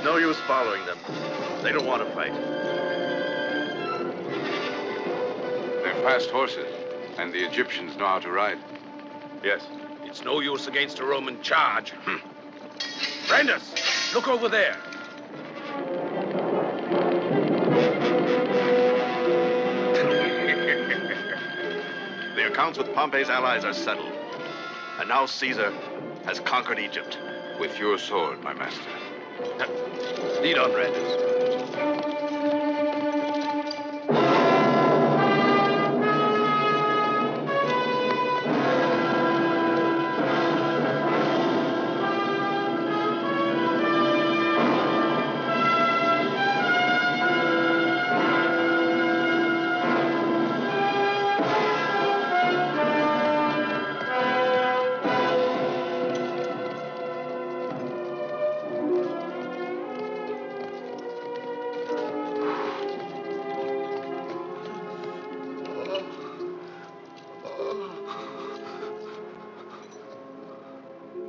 no use following them. They don't want to fight. They're fast horses, and the Egyptians know how to ride. Yes. It's no use against a Roman charge. Brandus, look over there. The accounts with Pompey's allies are settled. And now Caesar has conquered Egypt. With your sword, my master. Lead on, Brandus.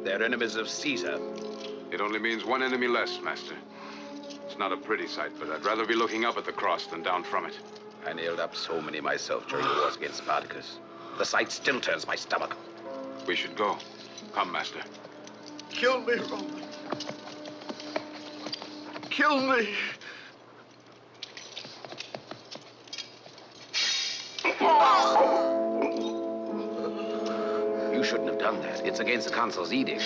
They're enemies of Caesar. It only means one enemy less, master. It's not a pretty sight, but I'd rather be looking up at the cross than down from it. I nailed up so many myself during the wars against Spartacus. The sight still turns my stomach. We should go. Come, master. Kill me, Roman. Kill me. You shouldn't have done that. It's against the consul's edict.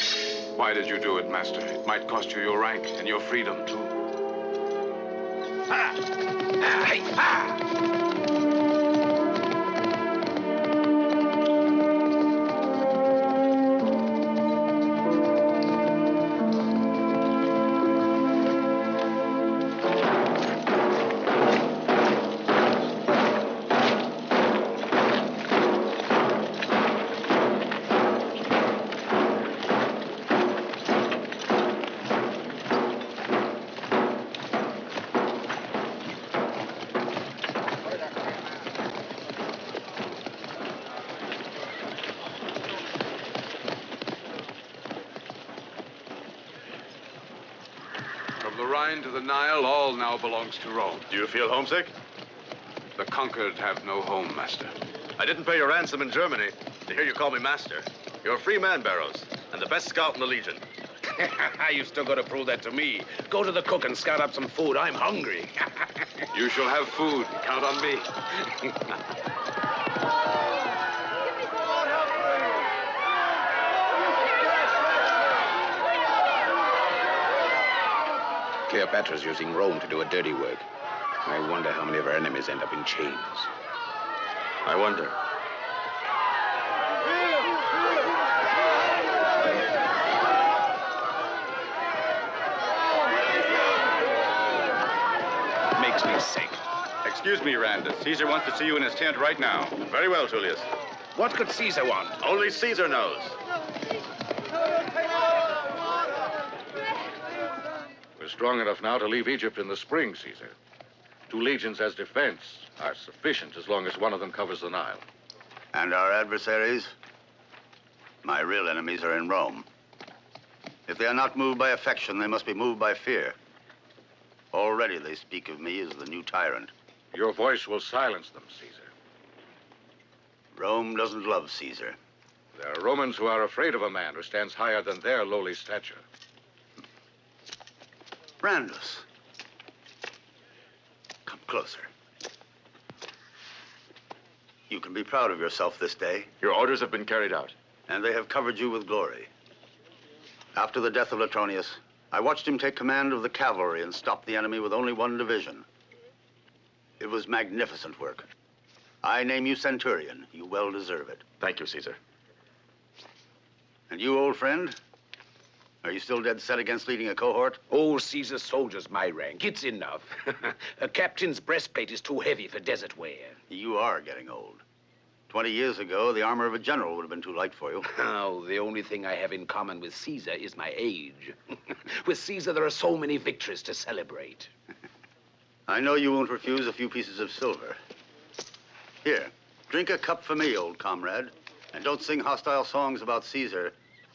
Why did you do it, master? It might cost you your rank and your freedom, too. Ha! Ah, hey, ha! From the Rhine to the Nile, all now belongs to Rome. Do you feel homesick? The conquered have no home, master. I didn't pay your ransom in Germany to hear you call me master. You're a free man, Barrows, and the best scout in the Legion. You still got to prove that to me. Go to the cook and scout up some food. I'm hungry. You shall have food. Count on me. Cleopatra's using Rome to do a dirty work. I wonder how many of her enemies end up in chains. I wonder. Makes me sick. Excuse me, Randus. Caesar wants to see you in his tent right now. Very well, Tullius. What could Caesar want? Only Caesar knows. We're strong enough now to leave Egypt in the spring, Caesar. 2 legions as defense are sufficient as long as one of them covers the Nile. And our adversaries? My real enemies are in Rome. If they are not moved by affection, they must be moved by fear. Already they speak of me as the new tyrant. Your voice will silence them, Caesar. Rome doesn't love Caesar. There are Romans who are afraid of a man who stands higher than their lowly stature. Randus, come closer. You can be proud of yourself this day. Your orders have been carried out. And they have covered you with glory. After the death of Latronius, I watched him take command of the cavalry and stop the enemy with only 1 division. It was magnificent work. I name you Centurion. You well deserve it. Thank you, Caesar. And you, old friend? Are you still dead set against leading a cohort? Old Caesar's soldier's my rank. It's enough. A captain's breastplate is too heavy for desert wear. You are getting old. 20 years ago, the armor of a general would have been too light for you. Oh, the only thing I have in common with Caesar is my age. With Caesar, there are so many victories to celebrate. I know you won't refuse a few pieces of silver. Here, drink a cup for me, old comrade. And don't sing hostile songs about Caesar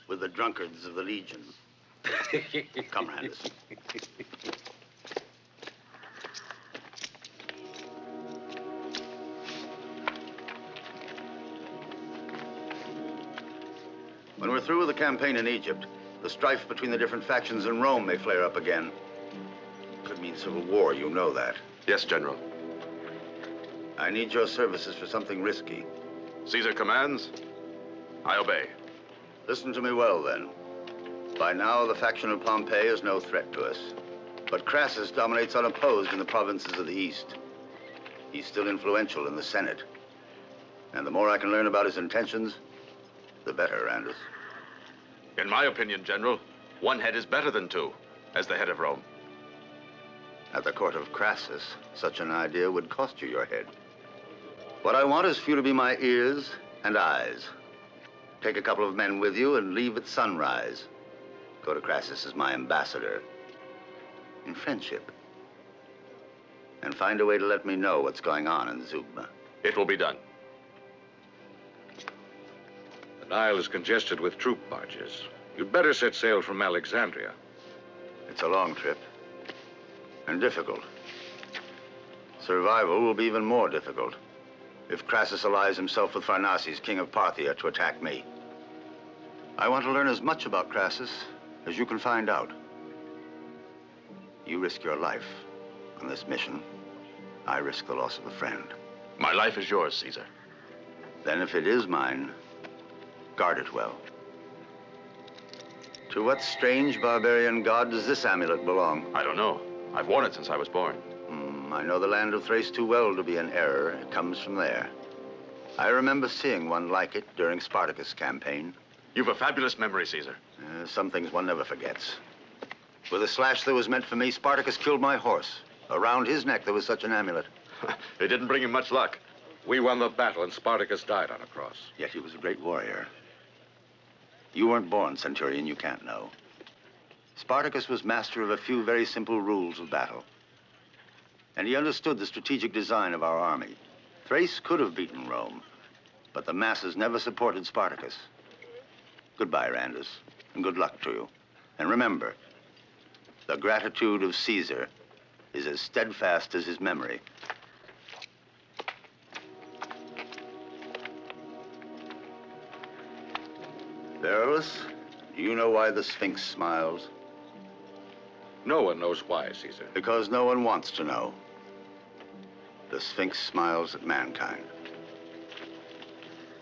with the drunkards of the Legion. Come, Randus. When we're through with the campaign in Egypt, the strife between the different factions in Rome may flare up again. Could mean civil war, you know that. Yes, General. I need your services for something risky. Caesar commands. I obey. Listen to me well, then. By now, the faction of Pompey is no threat to us. But Crassus dominates unopposed in the provinces of the East. He's still influential in the Senate. And the more I can learn about his intentions, the better, Randus. In my opinion, General, one head is better than two, as the head of Rome. At the court of Crassus, such an idea would cost you your head. What I want is for you to be my ears and eyes. Take a couple of men with you and leave at sunrise. Go to Crassus as my ambassador. In friendship. And find a way to let me know what's going on in Zeugma. It will be done. The Nile is congested with troop barges. You'd better set sail from Alexandria. It's a long trip. And difficult. Survival will be even more difficult if Crassus allies himself with Pharnaces, king of Parthia, to attack me. I want to learn as much about Crassus as you can find out. You risk your life on this mission. I risk the loss of a friend. My life is yours, Caesar. Then if it is mine, guard it well. To what strange barbarian god does this amulet belong? I don't know. I've worn it since I was born. I know the land of Thrace too well to be in error. It comes from there. I remember seeing one like it during Spartacus' campaign. You've a fabulous memory, Caesar. Some things one never forgets. With a slash that was meant for me, Spartacus killed my horse. Around his neck, there was such an amulet. It didn't bring him much luck. We won the battle and Spartacus died on a cross. Yet he was a great warrior. You weren't born, Centurion, you can't know. Spartacus was master of a few very simple rules of battle. And he understood the strategic design of our army. Thrace could have beaten Rome, but the masses never supported Spartacus. Goodbye, Randus, and good luck to you. And remember, the gratitude of Caesar is as steadfast as his memory. Berylus, do you know why the Sphinx smiles? No one knows why, Caesar. Because no one wants to know. The Sphinx smiles at mankind.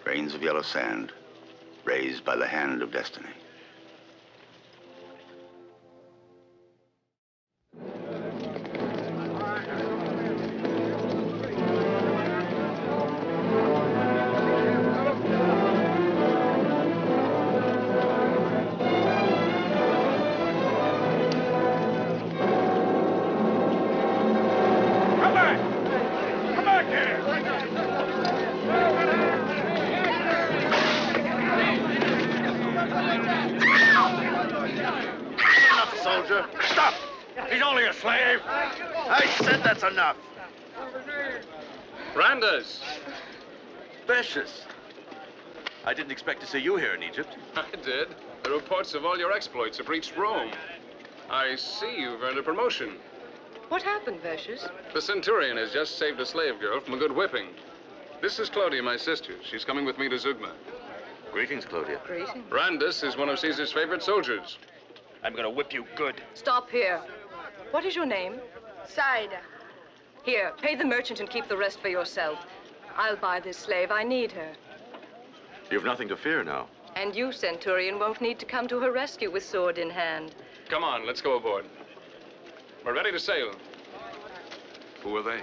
Grains of yellow sand, raised by the hand of destiny. Enough. Randus! Vicious. I didn't expect to see you here in Egypt. I did. The reports of all your exploits have reached Rome. I see you've earned a promotion. What happened, Vercius? The Centurion has just saved a slave girl from a good whipping. This is Claudia, my sister. She's coming with me to Zeugma. Greetings, Claudia. Greetings. Randus is one of Caesar's favorite soldiers. I'm gonna whip you good. Stop here. What is your name? Saida. Here, pay the merchant and keep the rest for yourself. I'll buy this slave. I need her. You've nothing to fear now. And you, Centurion, won't need to come to her rescue with sword in hand. Come on, let's go aboard. We're ready to sail. Who are they?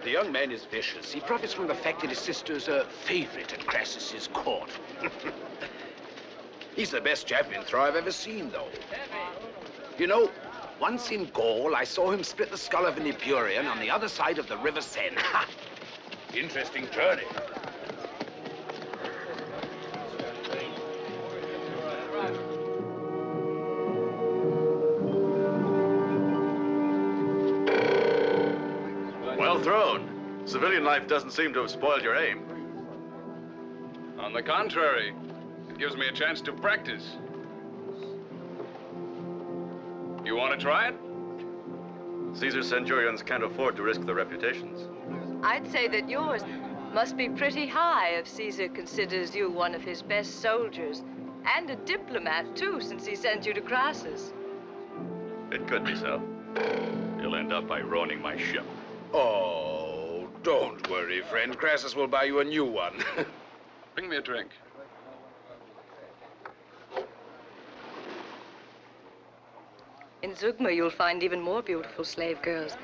The young man is vicious. He profits from the fact that his sister's a favorite at Crassus's court. He's the best javelin thrower I've ever seen, though. You know, once in Gaul, I saw him split the skull of an Epiurian on the other side of the River Seine. Interesting journey. Well thrown. Civilian life doesn't seem to have spoiled your aim. On the contrary, it gives me a chance to practice. You want to try it? Caesar's centurions can't afford to risk their reputations. I'd say that yours must be pretty high if Caesar considers you one of his best soldiers. And a diplomat, too, since he sent you to Crassus. It could be so. He'll end up by ruining my ship. Oh, don't worry, friend. Crassus will buy you a new one. Bring me a drink. In Zugma, you'll find even more beautiful slave girls.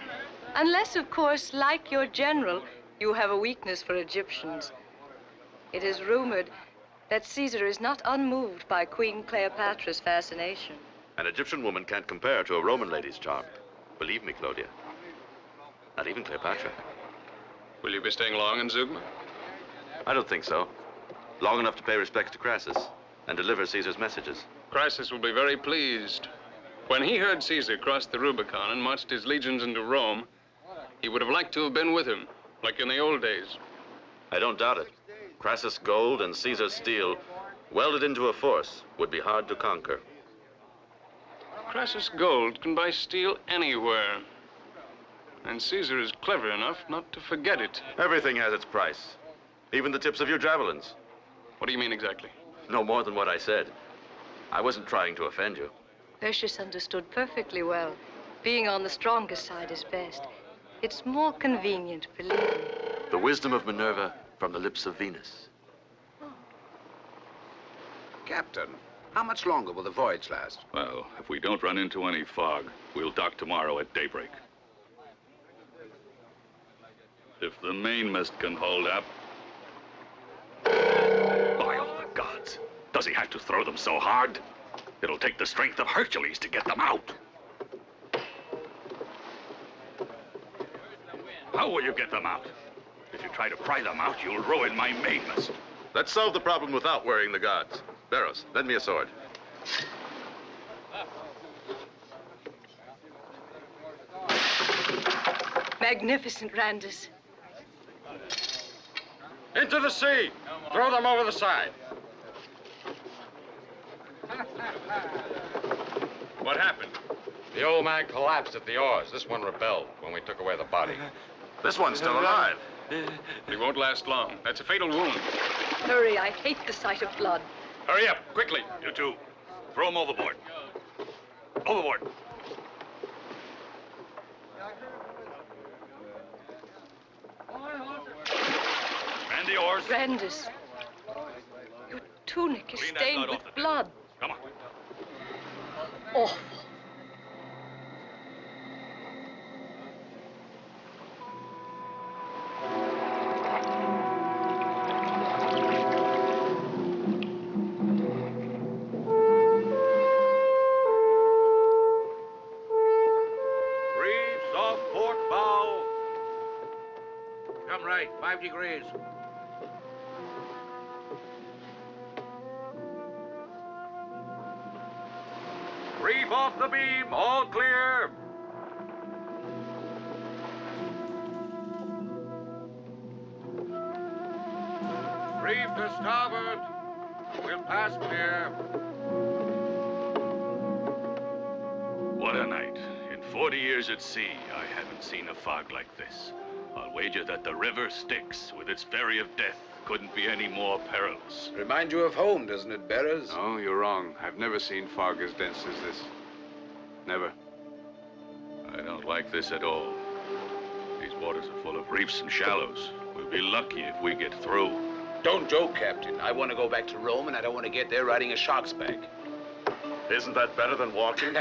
Unless, of course, like your general, you have a weakness for Egyptians. It is rumored that Caesar is not unmoved by Queen Cleopatra's fascination. An Egyptian woman can't compare to a Roman lady's charm. Believe me, Claudia. Not even Cleopatra. Will you be staying long in Zugma? I don't think so. Long enough to pay respects to Crassus and deliver Caesar's messages. Crassus will be very pleased. When he heard Caesar cross the Rubicon and marched his legions into Rome, he would have liked to have been with him, like in the old days. I don't doubt it. Crassus' gold and Caesar's steel, welded into a force, would be hard to conquer. Crassus' gold can buy steel anywhere. And Caesar is clever enough not to forget it. Everything has its price. Even the tips of your javelins. What do you mean exactly? No more than what I said. I wasn't trying to offend you. Tertius understood perfectly well. Being on the strongest side is best. It's more convenient, believe me. The wisdom of Minerva from the lips of Venus. Captain, how much longer will the voyage last? Well, if we don't run into any fog, we'll dock tomorrow at daybreak. If the mainmast can hold up. By all the gods, does he have to throw them so hard? It'll take the strength of Hercules to get them out. How will you get them out? If you try to pry them out, you'll ruin my mainmast. Let's solve the problem without worrying the gods. Barrows, lend me a sword. Magnificent, Randus. Into the sea! Throw them over the side. What happened? The old man collapsed at the oars. This one rebelled when we took away the body. This one's still alive. He won't last long. That's a fatal wound. Hurry, I hate the sight of blood. Hurry up, quickly, you two. Throw him overboard. Overboard. And the oars. Randus, your tunic is Clean that stained blood with off the deck. blood. Come on. Awful. Reefs off port bow. Come right, 5 degrees. Reef off the beam, all clear. Reef to starboard. We'll pass clear. What a night. In 40 years at sea, I haven't seen a fog like this. I'll wager that the river Styx, with its ferry of death, couldn't be any more perilous. Remind you of home, doesn't it, Barrows? No, you're wrong. I've never seen fog as dense as this. Never. I don't like this at all. These waters are full of reefs and shallows. We'll be lucky if we get through. Don't joke, Captain. I want to go back to Rome, and I don't want to get there riding a shark's back. Isn't that better than walking?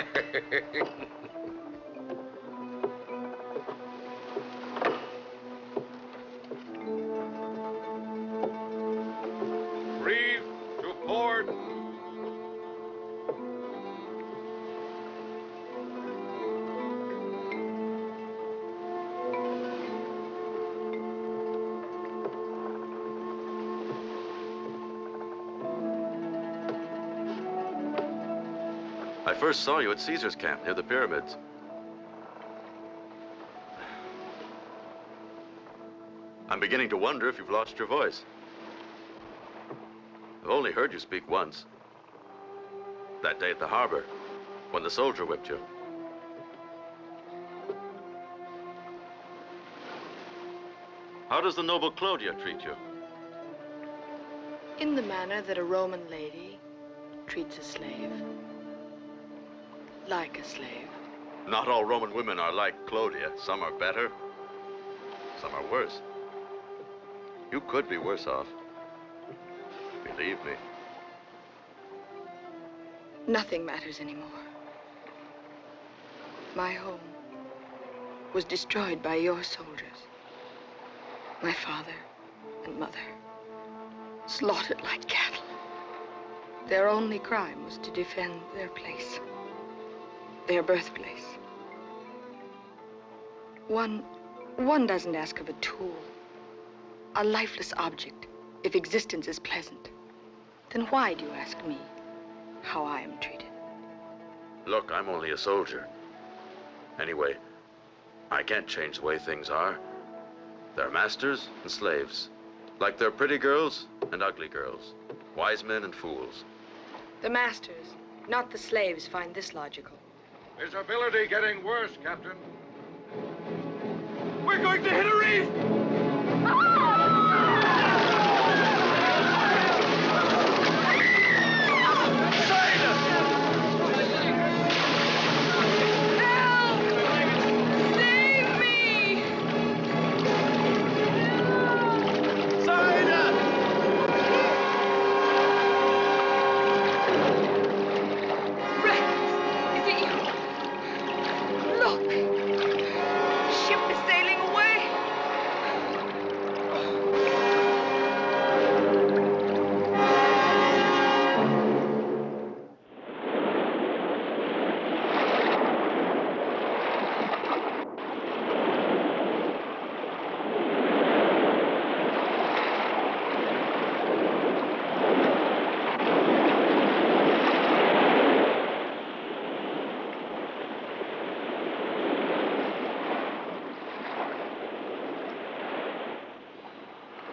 Reef to port. I first saw you at Caesar's camp near the pyramids. I'm beginning to wonder if you've lost your voice. I've only heard you speak once. That day at the harbor, when the soldier whipped you. How does the noble Claudia treat you? In the manner that a Roman lady treats a slave. Like a slave. Not all Roman women are like Claudia. Some are better, some are worse. You could be worse off. Believe me. Nothing matters anymore. My home was destroyed by your soldiers. My father and mother slaughtered like cattle. Their only crime was to defend their place, their birthplace. One doesn't ask of a tool, a lifeless object, if existence is pleasant. Then why do you ask me how I am treated? Look, I'm only a soldier. Anyway, I can't change the way things are. There are masters and slaves, like there are pretty girls and ugly girls, wise men and fools. The masters, not the slaves, find this logical. Visibility getting worse, Captain. We're going to hit a reef!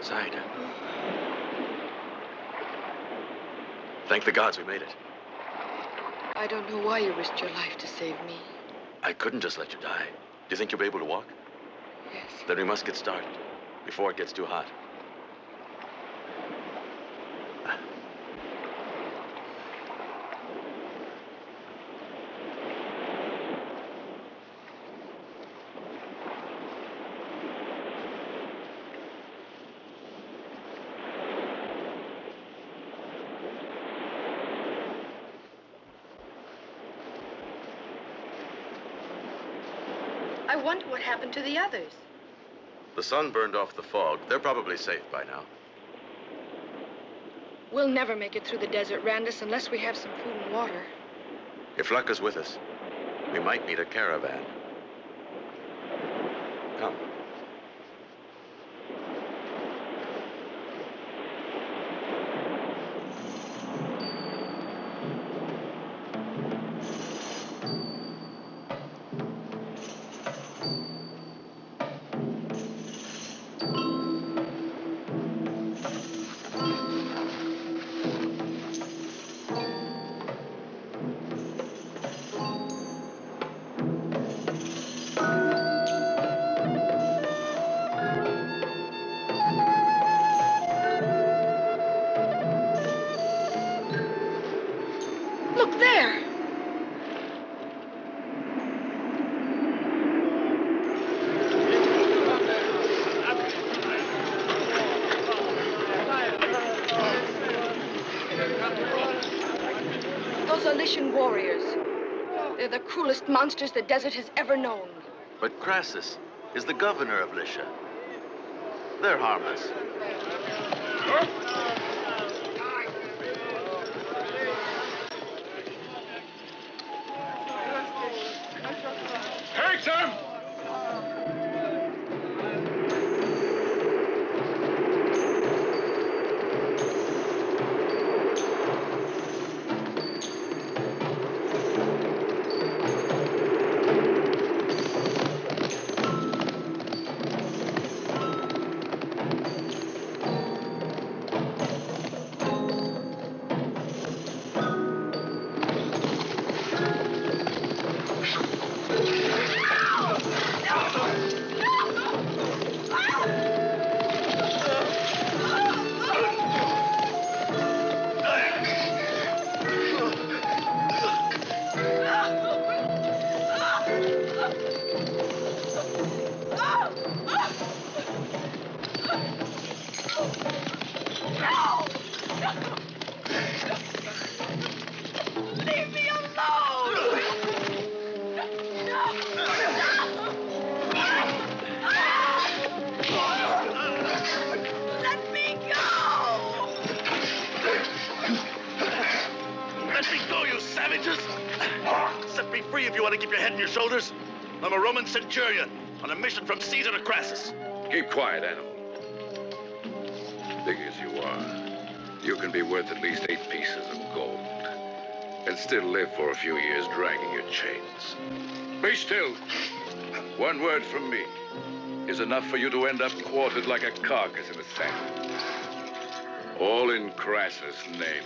Zaida. Thank the gods we made it. I don't know why you risked your life to save me. I couldn't just let you die. Do you think you'll be able to walk? Yes. Then we must get started before it gets too hot. I wonder what happened to the others. The sun burned off the fog. They're probably safe by now. We'll never make it through the desert, Randus, unless we have some food and water. If luck is with us, we might meet a caravan. Come. Look there! Those are Lycian warriors. They're the cruelest monsters the desert has ever known. But Crassus is the governor of Lycia. They're harmless. Take them! you savages! Set me free if you want to keep your head on your shoulders. I'm a Roman centurion on a mission from Caesar to Crassus. Keep quiet, animal. Big as you are, you can be worth at least 8 pieces of gold and still live for a few years dragging your chains. Be still. One word from me is enough for you to end up quartered like a carcass in the sand. All in Crassus' name.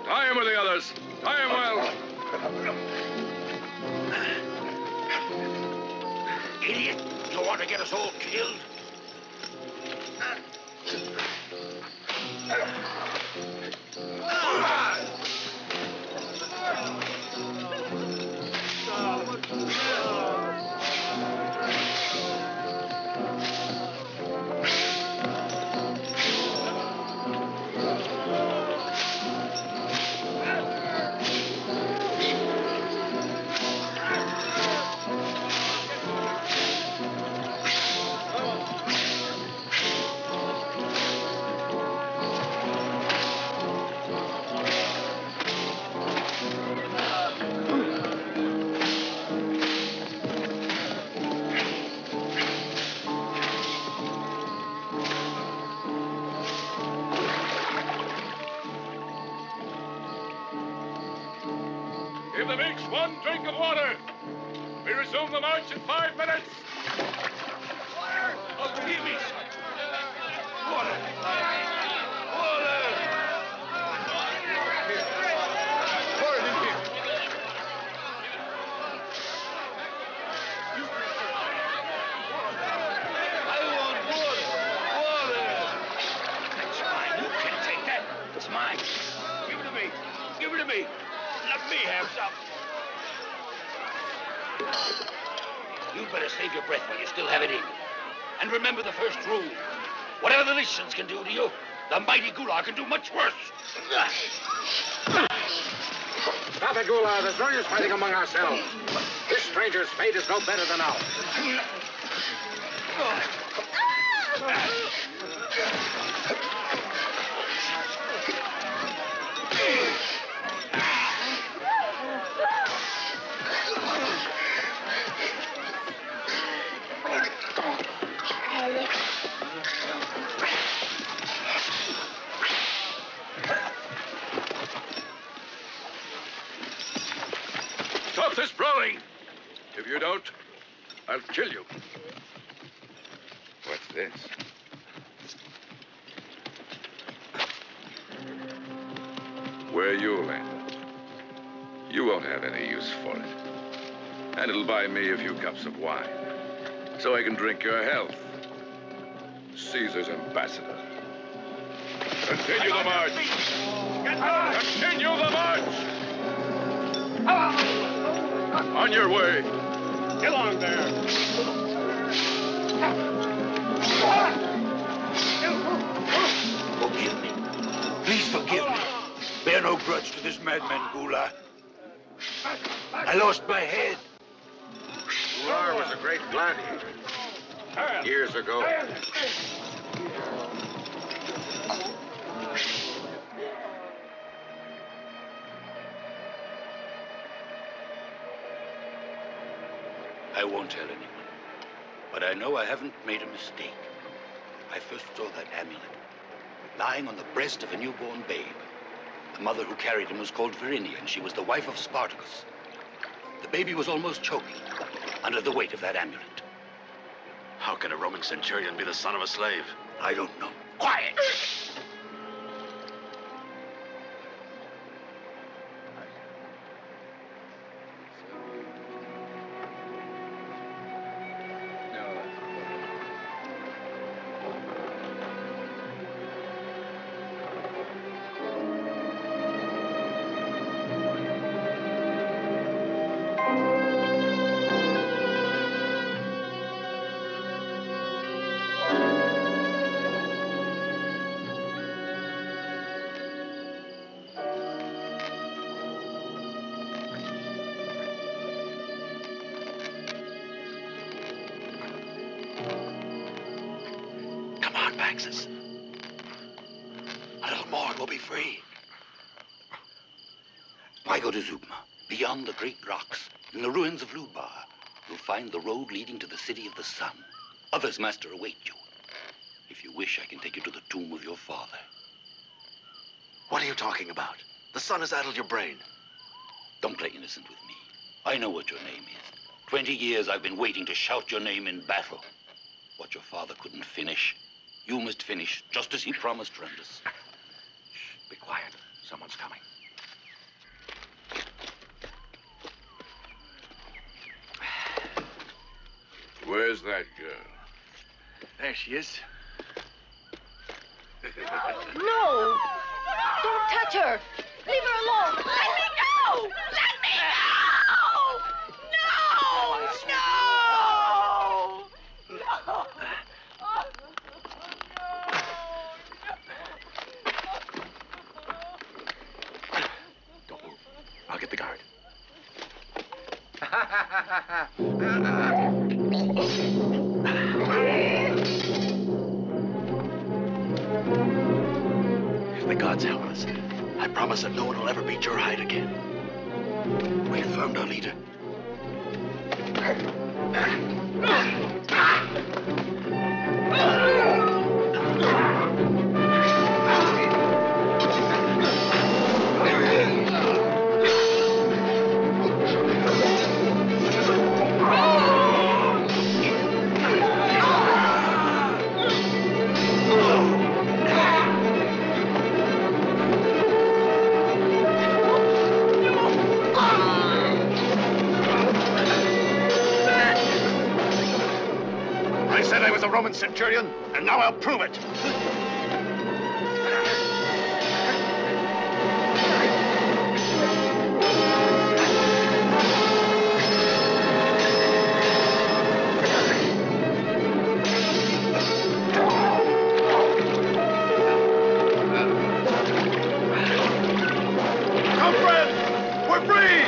Tie him with the others. Tie him well. Idiot! You want to get us all killed? Give them each one drink of water. We resume the march in 5 minutes. Water! Oh, give me some. Water! Water! Pour it in here. I want water! Water! That's mine. You can't take that. It's mine. Give it to me. Give it to me. Let me have some. You'd better save your breath while you still have it in you. And remember the first rule. Whatever the Lycians can do to you, the mighty Gular can do much worse. Stop it, Gular. There's no use fighting among ourselves. This stranger's fate is no better than ours. Stop this brawling! If you don't, I'll kill you. What's this? Where you'll land up. You won't have any use for it. And it'll buy me a few cups of wine, so I can drink your health. Caesar's ambassador. Continue the march! Continue the march! On your way. Get along there. Forgive me. Please forgive me. Bear no grudge to this madman, Gular. I lost my head. Gular was a great gladiator. Years ago. I won't tell anyone. But I know I haven't made a mistake. I first saw that amulet lying on the breast of a newborn babe. The mother who carried him was called Verinia, and she was the wife of Spartacus. The baby was almost choking under the weight of that amulet. How can a Roman centurion be the son of a slave? I don't know. Quiet! Maxis. A little more and we'll be free. Why go to Zugma? Beyond the great rocks, in the ruins of Lubar, you'll find the road leading to the city of the sun. Others, master, await you. If you wish, I can take you to the tomb of your father. What are you talking about? The sun has addled your brain. Don't play innocent with me. I know what your name is. 20 years I've been waiting to shout your name in battle. What your father couldn't finish, you must finish, just as he promised Rendus. Shh, be quiet. Someone's coming. Where's that girl? There she is. No! Don't touch her! Leave her alone! Let me go! Let me go! No! No! No! Don't move. I'll get the guard. If the gods help us, I promise that no one will ever beat your hide again. We have found our leader. I said I was a Roman centurion, and now I'll prove it. Come, friends! We're free!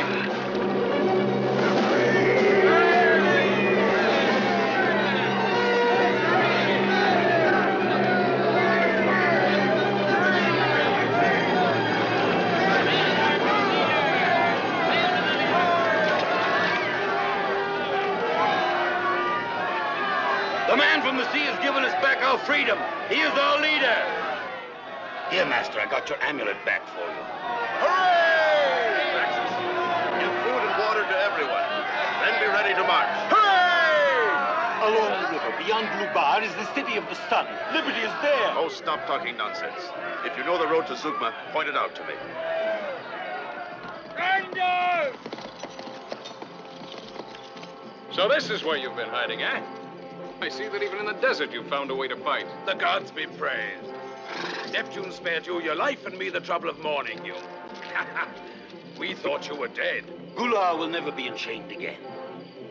The man from the sea has given us back our freedom. He is our leader. Here, master, I got your amulet back for you. Hooray! Maxis, give food and water to everyone. Then be ready to march. Hooray! Along the river, beyond Blue Bar, is the city of the sun. Liberty is there. Oh, stop talking nonsense. If you know the road to Zugma, point it out to me. So this is where you've been hiding, eh? I see that even in the desert you found a way to fight. The gods be praised. Neptune spared you your life and me the trouble of mourning you. We thought you were dead. Gular will never be enchained again.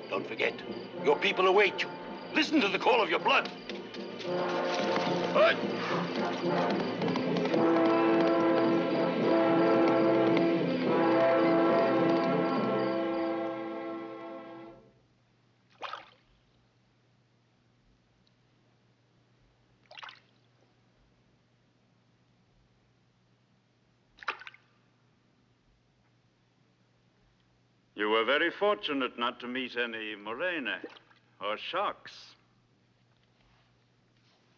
Don't forget, your people await you. Listen to the call of your blood. You were very fortunate not to meet any moraine or sharks.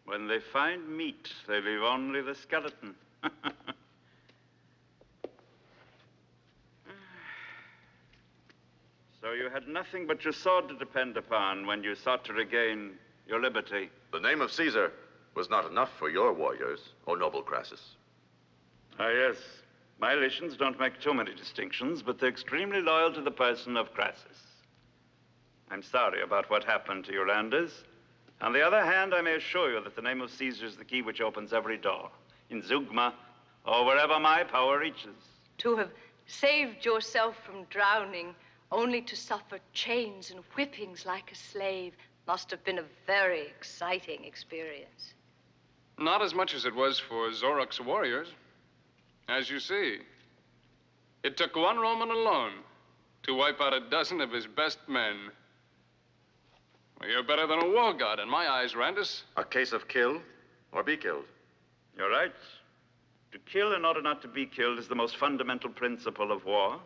When they find meat, they leave only the skeleton. So you had nothing but your sword to depend upon when you sought to regain your liberty. The name of Caesar was not enough for your warriors, O noble Crassus. Ah, yes. My Lycians don't make too many distinctions, but they're extremely loyal to the person of Crassus. I'm sorry about what happened to your landers. On the other hand, I may assure you that the name of Caesar is the key which opens every door, in Zugma, or wherever my power reaches. To have saved yourself from drowning, only to suffer chains and whippings like a slave, must have been a very exciting experience. Not as much as it was for Zorok's warriors. As you see, it took one Roman alone to wipe out a dozen of his best men. Well, you're better than a war god in my eyes, Randus. A case of kill or be killed. You're right. To kill in order not to be killed is the most fundamental principle of war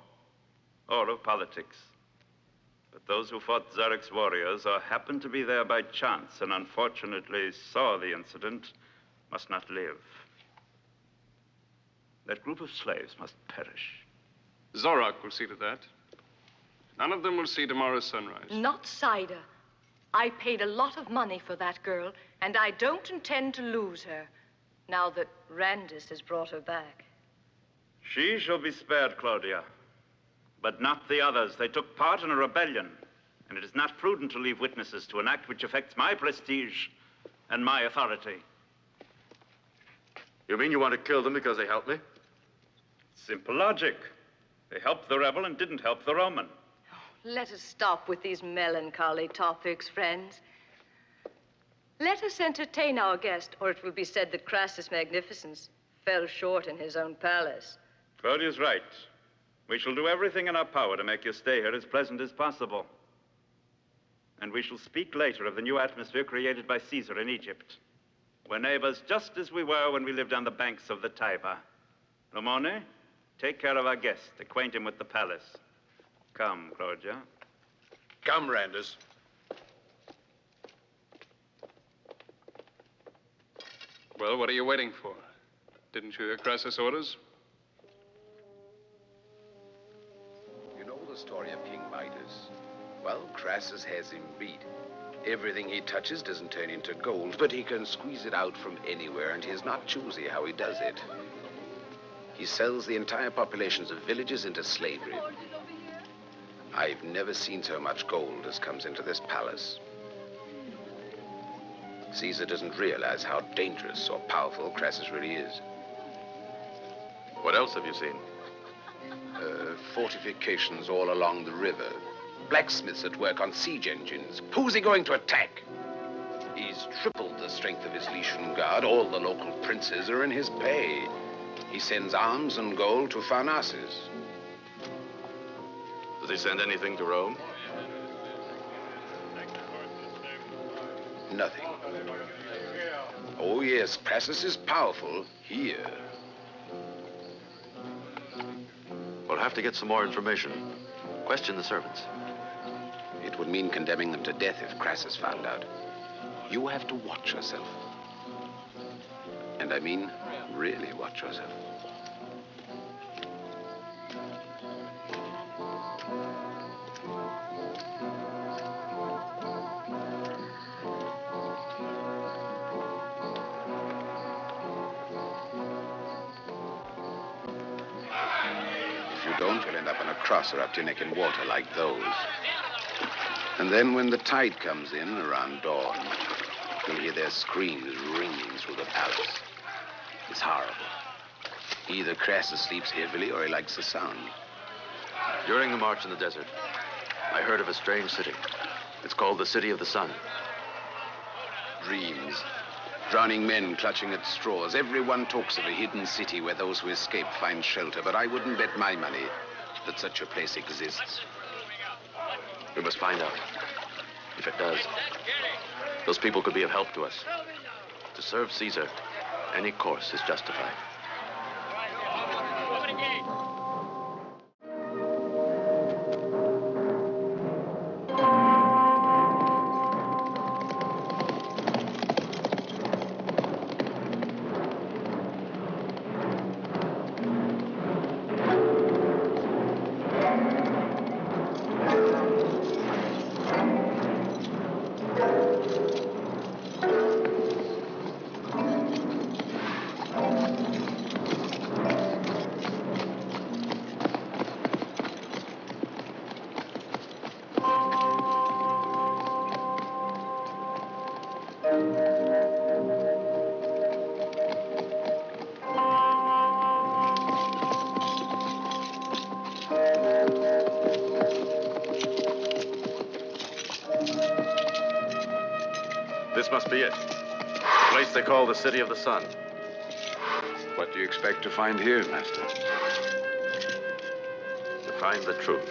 or of politics. But those who fought Zarok's warriors or happened to be there by chance and unfortunately saw the incident must not live. That group of slaves must perish. Zorok will see to that. None of them will see tomorrow's sunrise. Not Cider. I paid a lot of money for that girl, and I don't intend to lose her, now that Randus has brought her back. She shall be spared, Claudia, but not the others. They took part in a rebellion, and it is not prudent to leave witnesses to an act which affects my prestige and my authority. You mean you want to kill them because they helped me? Simple logic. They helped the rebel and didn't help the Roman. Let us stop with these melancholy topics, friends. Let us entertain our guest, or it will be said that Crassus Magnificens fell short in his own palace. Claudia's right. We shall do everything in our power to make your stay here as pleasant as possible. And we shall speak later of the new atmosphere created by Caesar in Egypt. We're neighbors just as we were when we lived on the banks of the Tiber. Ramone, take care of our guest. Acquaint him with the palace. Come, Claudia. Come, Randus. Well, what are you waiting for? Didn't you hear Crassus' orders? You know the story of King Midas? Well, Crassus has him beat. Everything he touches doesn't turn into gold, but he can squeeze it out from anywhere, and he's not choosy how he does it. He sells the entire populations of villages into slavery. I've never seen so much gold as comes into this palace. Caesar doesn't realize how dangerous or powerful Crassus really is. What else have you seen? Fortifications all along the river. Blacksmiths at work on siege engines. Who's he going to attack? He's tripled the strength of his Lycian guard. All the local princes are in his pay. He sends arms and gold to Pharnaces. Does he send anything to Rome? Nothing. Oh, yes, Crassus is powerful here. We'll have to get some more information. Question the servants. It would mean condemning them to death if Crassus found out. You have to watch yourself. And I mean, really watch yourself. If you don't, you'll end up on a cross or up to your neck in water like those. And then when the tide comes in around dawn, you'll hear their screams ringing through the palace. It's horrible. Either Crassus sleeps heavily or he likes the sound. During the march in the desert, I heard of a strange city. It's called the City of the Sun. Dreams. Drowning men clutching at straws. Everyone talks of a hidden city where those who escape find shelter, but I wouldn't bet my money that such a place exists. We must find out. If it does, those people could be of help to us. To serve Caesar, any course is justified. This must be it. The place they call the City of the Sun. What do you expect to find here, Master? To find the truth.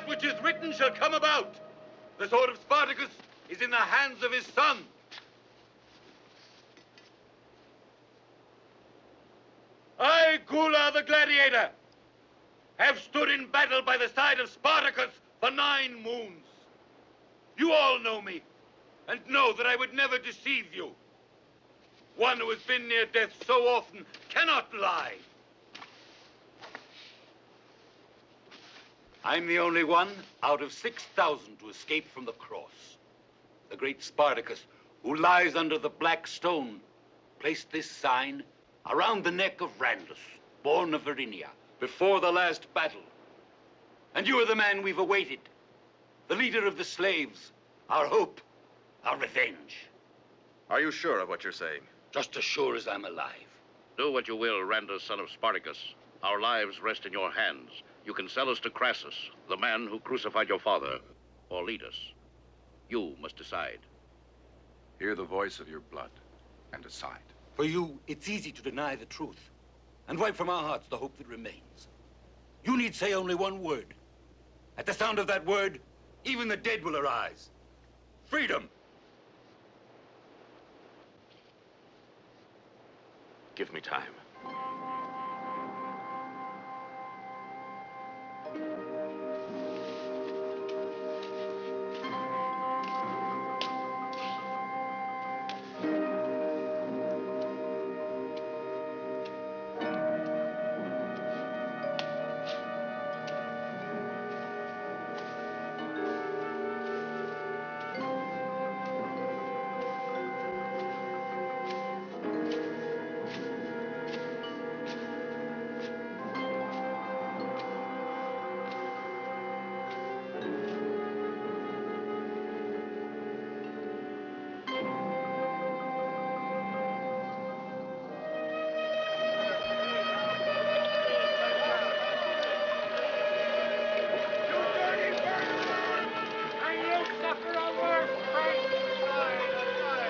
that which is written shall come about. The sword of Spartacus is in the hands of his son. I, Gula the gladiator, have stood in battle by the side of Spartacus for 9 moons. You all know me, and know that I would never deceive you. One who has been near death so often cannot lie. I'm the only one out of 6,000 to escape from the cross. The great Spartacus, who lies under the black stone, placed this sign around the neck of Randus, born of Verinia, before the last battle. And you are the man we've awaited, the leader of the slaves, our hope, our revenge. Are you sure of what you're saying? Just as sure as I'm alive. Do what you will, Randus, son of Spartacus. Our lives rest in your hands. You can sell us to Crassus, the man who crucified your father, or lead us. You must decide. Hear the voice of your blood and decide. For you, it's easy to deny the truth and wipe from our hearts the hope that remains. You need say only one word. At the sound of that word, even the dead will arise. Freedom! Give me time.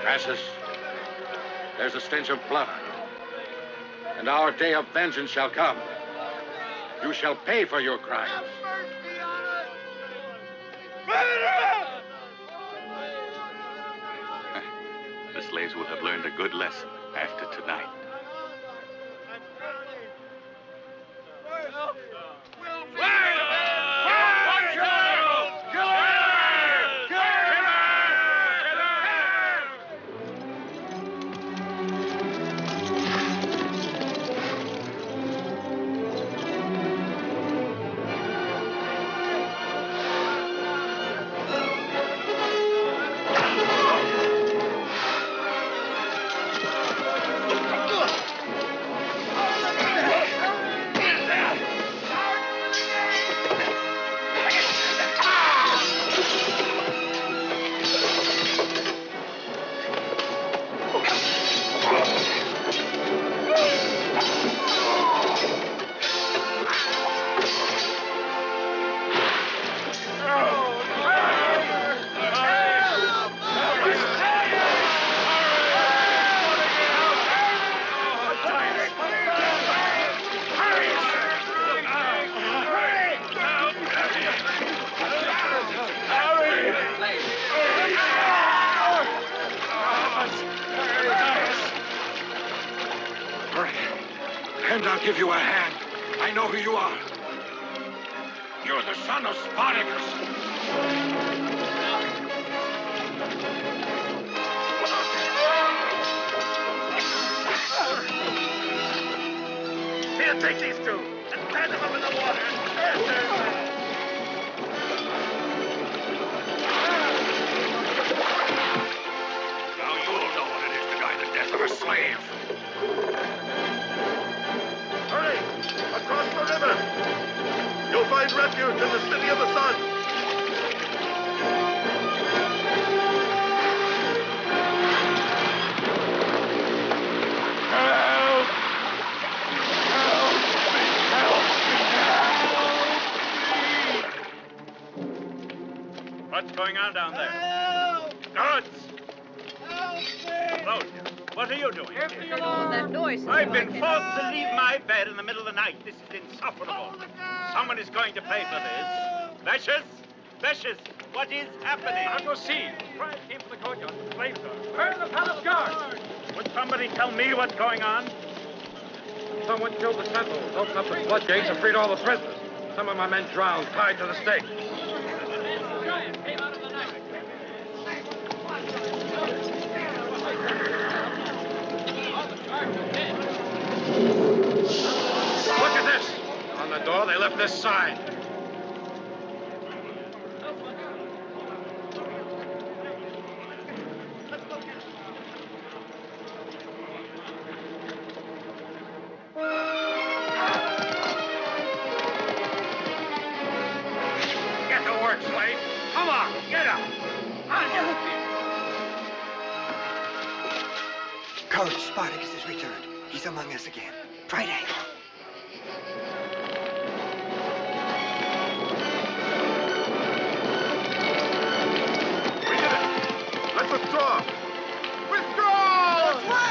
Crassus, there's a stench of blood, and our day of vengeance shall come. You shall pay for your crimes. The slaves will have learned a good lesson after tonight. And I'll give you a hand. I know who you are. You're the son of Spartacus. Here, take these two and plant them up in the water. Now you'll know what it is to die the death of a slave. Hurry! Across the river! You'll find refuge in the City of the Sun! Help! Help! Help! What's going on down there? Guards! Hello, what are you doing here? That noise. I've been forced to leave my bed in the middle of the night. This is insufferable. Someone is going to pay for this. Vicious! Vicious! What is happening? I'll go see. Pride came from the courtyard. The slaves are. Where are the palace guards? Would somebody tell me what's going on? Someone killed the sentinels, opened up the floodgates, and freed all the prisoners. Some of my men drowned, tied to the stake. Look at this. On the door, they left this sign. Get to work, slave. Come on, get up. On your feet. Courage, Spartacus has returned. He's among us again. Right angle. We did it. Let's withdraw. Withdraw! This way!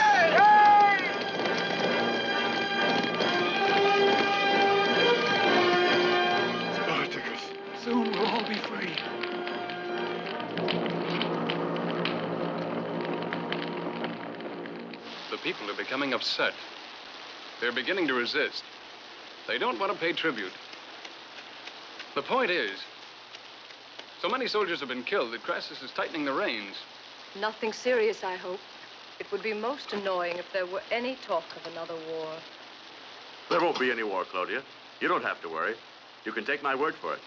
Spartacus, soon we'll all be free. The people are becoming upset. They're beginning to resist. They don't want to pay tribute. The point is, so many soldiers have been killed that Crassus is tightening the reins. Nothing serious, I hope. It would be most annoying if there were any talk of another war. There won't be any war, Claudia. You don't have to worry. You can take my word for it.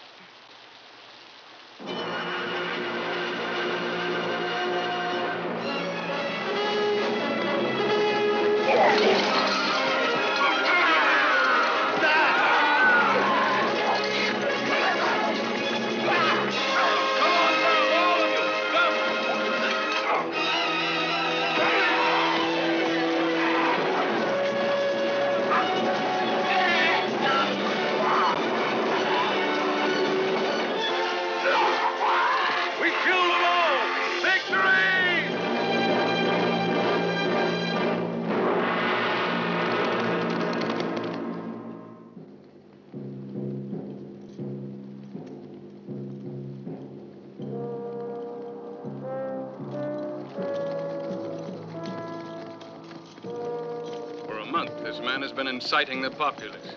This man has been inciting the populace.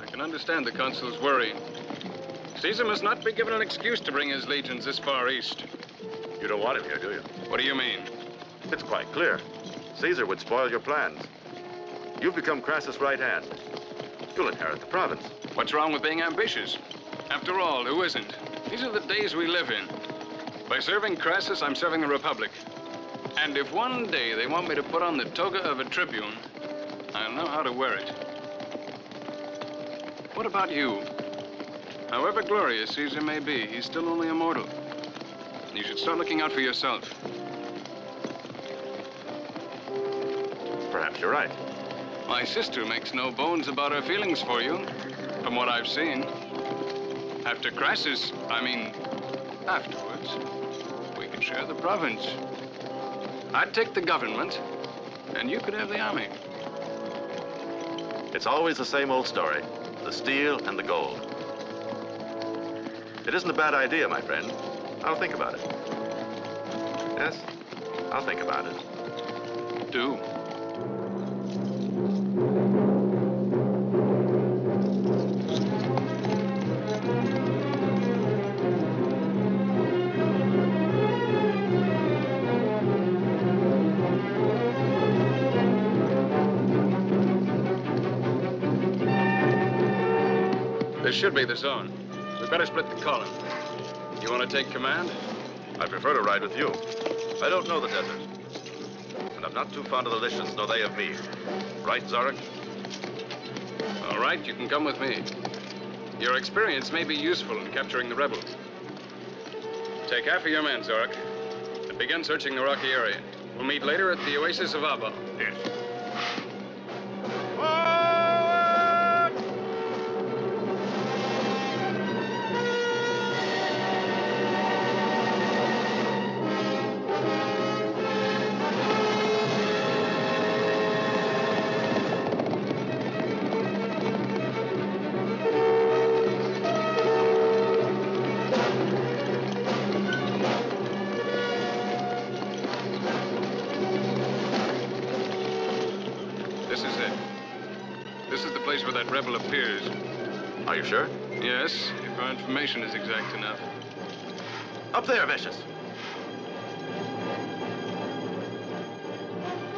I can understand the consul's worry. Caesar must not be given an excuse to bring his legions this far east. You don't want him here, do you? What do you mean? It's quite clear. Caesar would spoil your plans. You've become Crassus' right hand. You'll inherit the province. What's wrong with being ambitious? After all, who isn't? These are the days we live in. By serving Crassus, I'm serving the Republic. And if one day they want me to put on the toga of a tribune, I'll know how to wear it. What about you? However glorious Caesar may be, he's still only a mortal. You should start looking out for yourself. Perhaps you're right. My sister makes no bones about her feelings for you, from what I've seen. After Crassus, afterwards, we could share the province. I'd take the government, and you could have the army. It's always the same old story. The steel and the gold. It isn't a bad idea, my friend. I'll think about it. Yes, I'll think about it. Do. This should be the zone. We better split the column. You want to take command? I prefer to ride with you. I don't know the desert. And I'm not too fond of the Lycians, nor they of me. Right, Zorak? All right, you can come with me. Your experience may be useful in capturing the rebel. Take half of your men, Zorak, and begin searching the rocky area. We'll meet later at the oasis of Abba. Yes. This is it. This is the place where that rebel appears. Are you sure? Yes, if our information is exact enough. Up there, Vicious.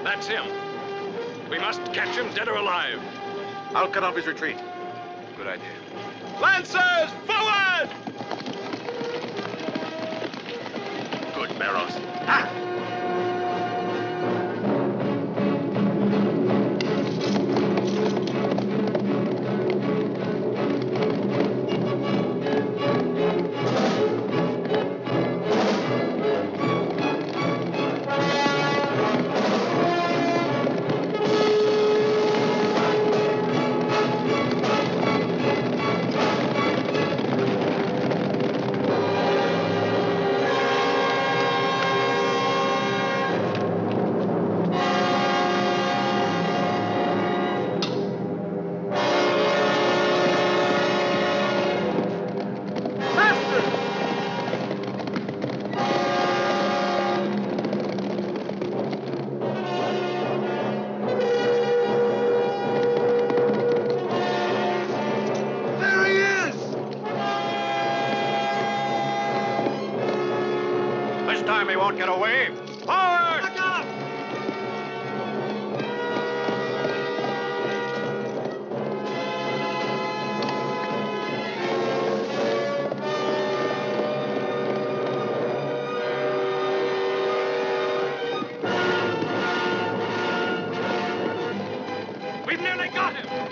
That's him. We must catch him dead or alive. I'll cut off his retreat. Good idea. Lancers, forward! Good barrows. Ha! He won't get away. Forward! Look out! We've nearly got him.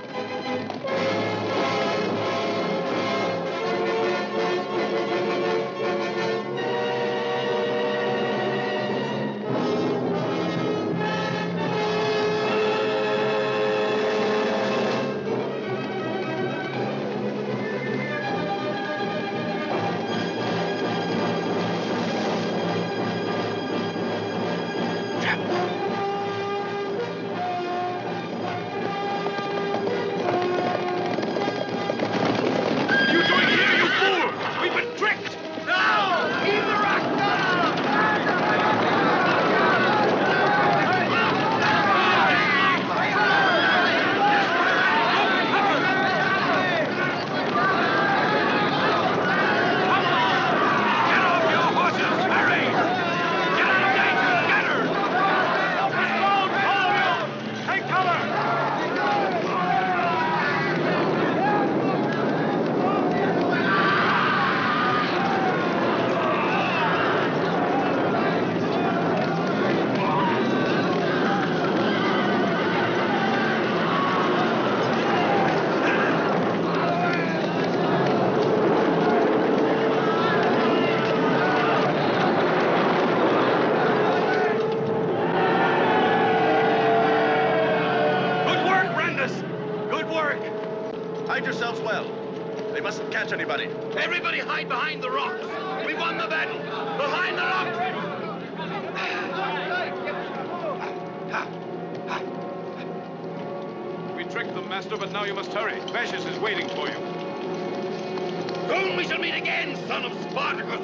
Hide yourselves well. They mustn't catch anybody. Everybody hide behind the rocks. We won the battle. Behind the rocks. We tricked them, Master, but now you must hurry. Vicious is waiting for you. Soon we shall meet again, son of Spartacus.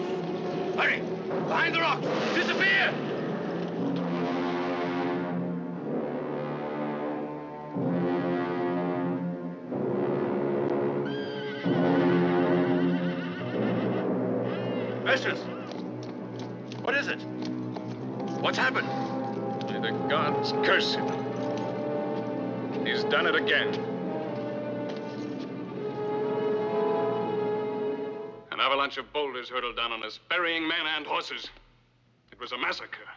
Hurry. Behind the rocks. Disappear. Vicious! What is it? What's happened? May the gods curse him. He's done it again. An avalanche of boulders hurtled down on us, burying men and horses. It was a massacre.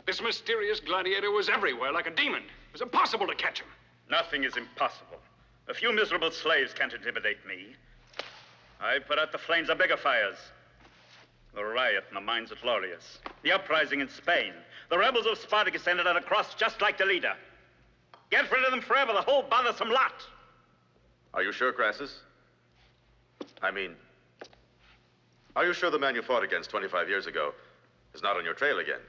This mysterious gladiator was everywhere like a demon. It was impossible to catch him. Nothing is impossible. A few miserable slaves can't intimidate me. I put out the flames of bigger fires. The riot in the mines at Laureus, the uprising in Spain. The rebels of Spartacus ended at a cross just like the leader. Get rid of them forever, the whole bothersome lot. Are you sure, Crassus? I mean, are you sure the man you fought against 25 years ago is not on your trail again?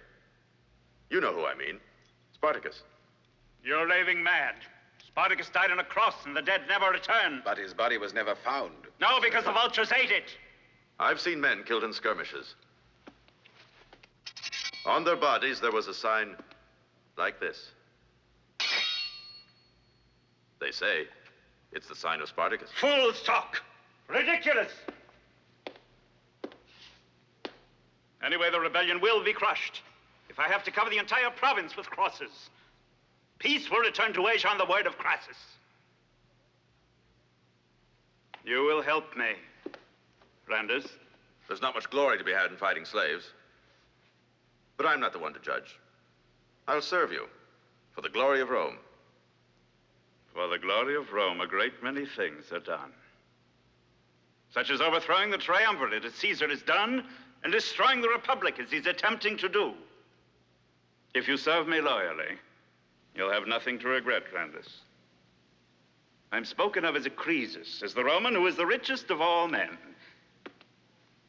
You know who I mean. Spartacus. You're raving mad. Spartacus died on a cross and the dead never return. But his body was never found. No, because the vultures ate it. I've seen men killed in skirmishes. On their bodies, there was a sign like this. They say it's the sign of Spartacus. Fool's talk! Ridiculous! Anyway, the rebellion will be crushed. If I have to cover the entire province with crosses, peace will return to Asia on the word of Crassus. You will help me, Randers. There's not much glory to be had in fighting slaves. But I'm not the one to judge. I'll serve you for the glory of Rome. For the glory of Rome, a great many things are done. Such as overthrowing the triumvirate as Caesar has done, and destroying the Republic as he's attempting to do. If you serve me loyally, you'll have nothing to regret, Randus. I'm spoken of as a Croesus, as the Roman who is the richest of all men.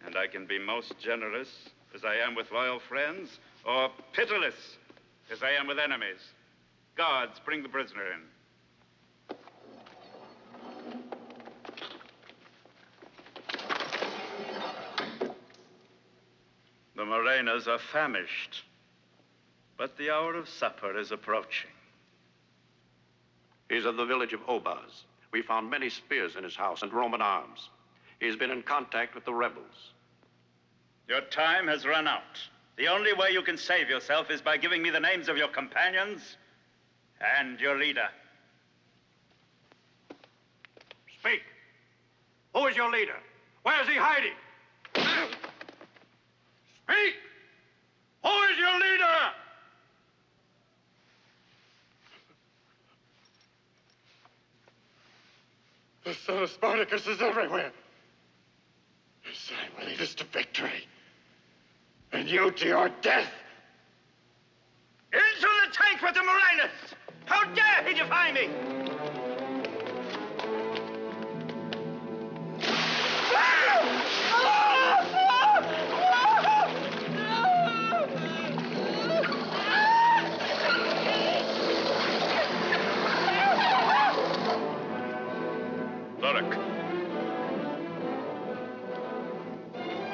And I can be most generous, as I am with loyal friends, or pitiless, as I am with enemies. Guards, bring the prisoner in. The Morenas are famished, but the hour of supper is approaching. He's of the village of Obaz. We found many spears in his house and Roman arms. He's been in contact with the rebels. Your time has run out. The only way you can save yourself is by giving me the names of your companions and your leader. Speak. Who is your leader? Where is he hiding? Speak! Who is your leader? The son of Spartacus is everywhere. His sign will lead us to victory. And you to your death. Into the tank with the Morenas! How dare he defy me!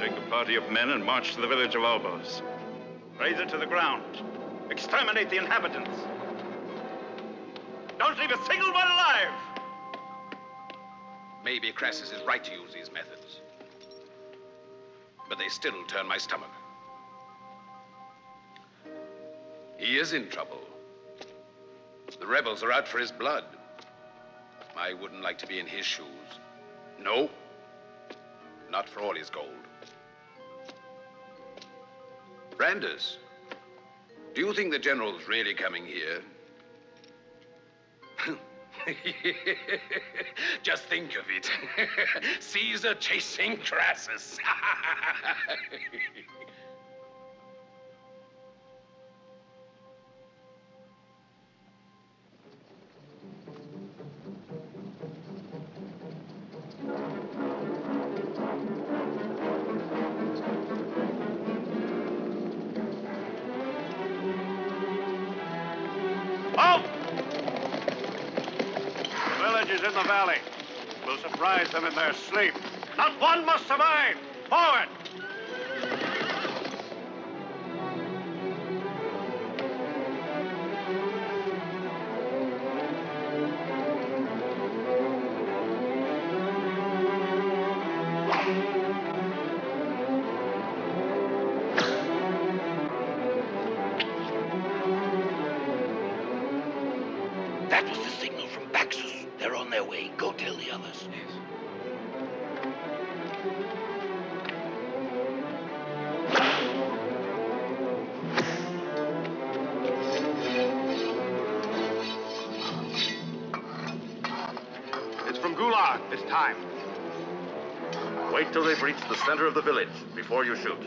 Take a party of men and march to the village of Albos. Raze it to the ground. Exterminate the inhabitants. Don't leave a single one alive! Maybe Crassus is right to use these methods. But they still turn my stomach. He is in trouble. The rebels are out for his blood. I wouldn't like to be in his shoes. No, not for all his gold. Randers, do you think the general's really coming here? Just think of it. Caesar chasing Crassus. In the valley. We'll surprise them in their sleep. Not one must survive. Forward! That was the signal from Baxus. They're on their way. Go tell the others. Yes. It's from Gulag this time. Wait till they've reached the center of the village before you shoot.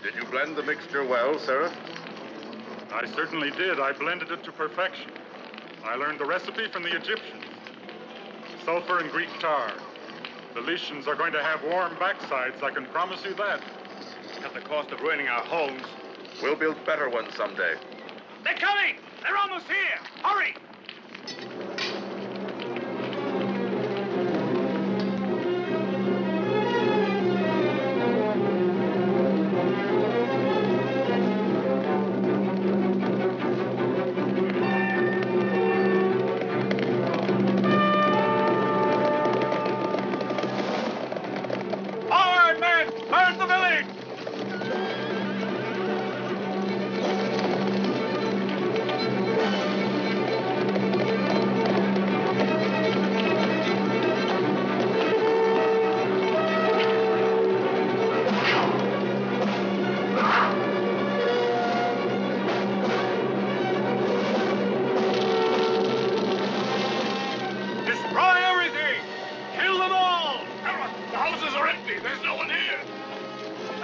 Did you blend the mixture well, Seraph? I certainly did. I blended it to perfection. I learned the recipe from the Egyptians. Sulfur and Greek tar. The Lycians are going to have warm backsides, I can promise you that. At the cost of ruining our homes. We'll build better ones someday. They're coming! They're almost here! Hurry!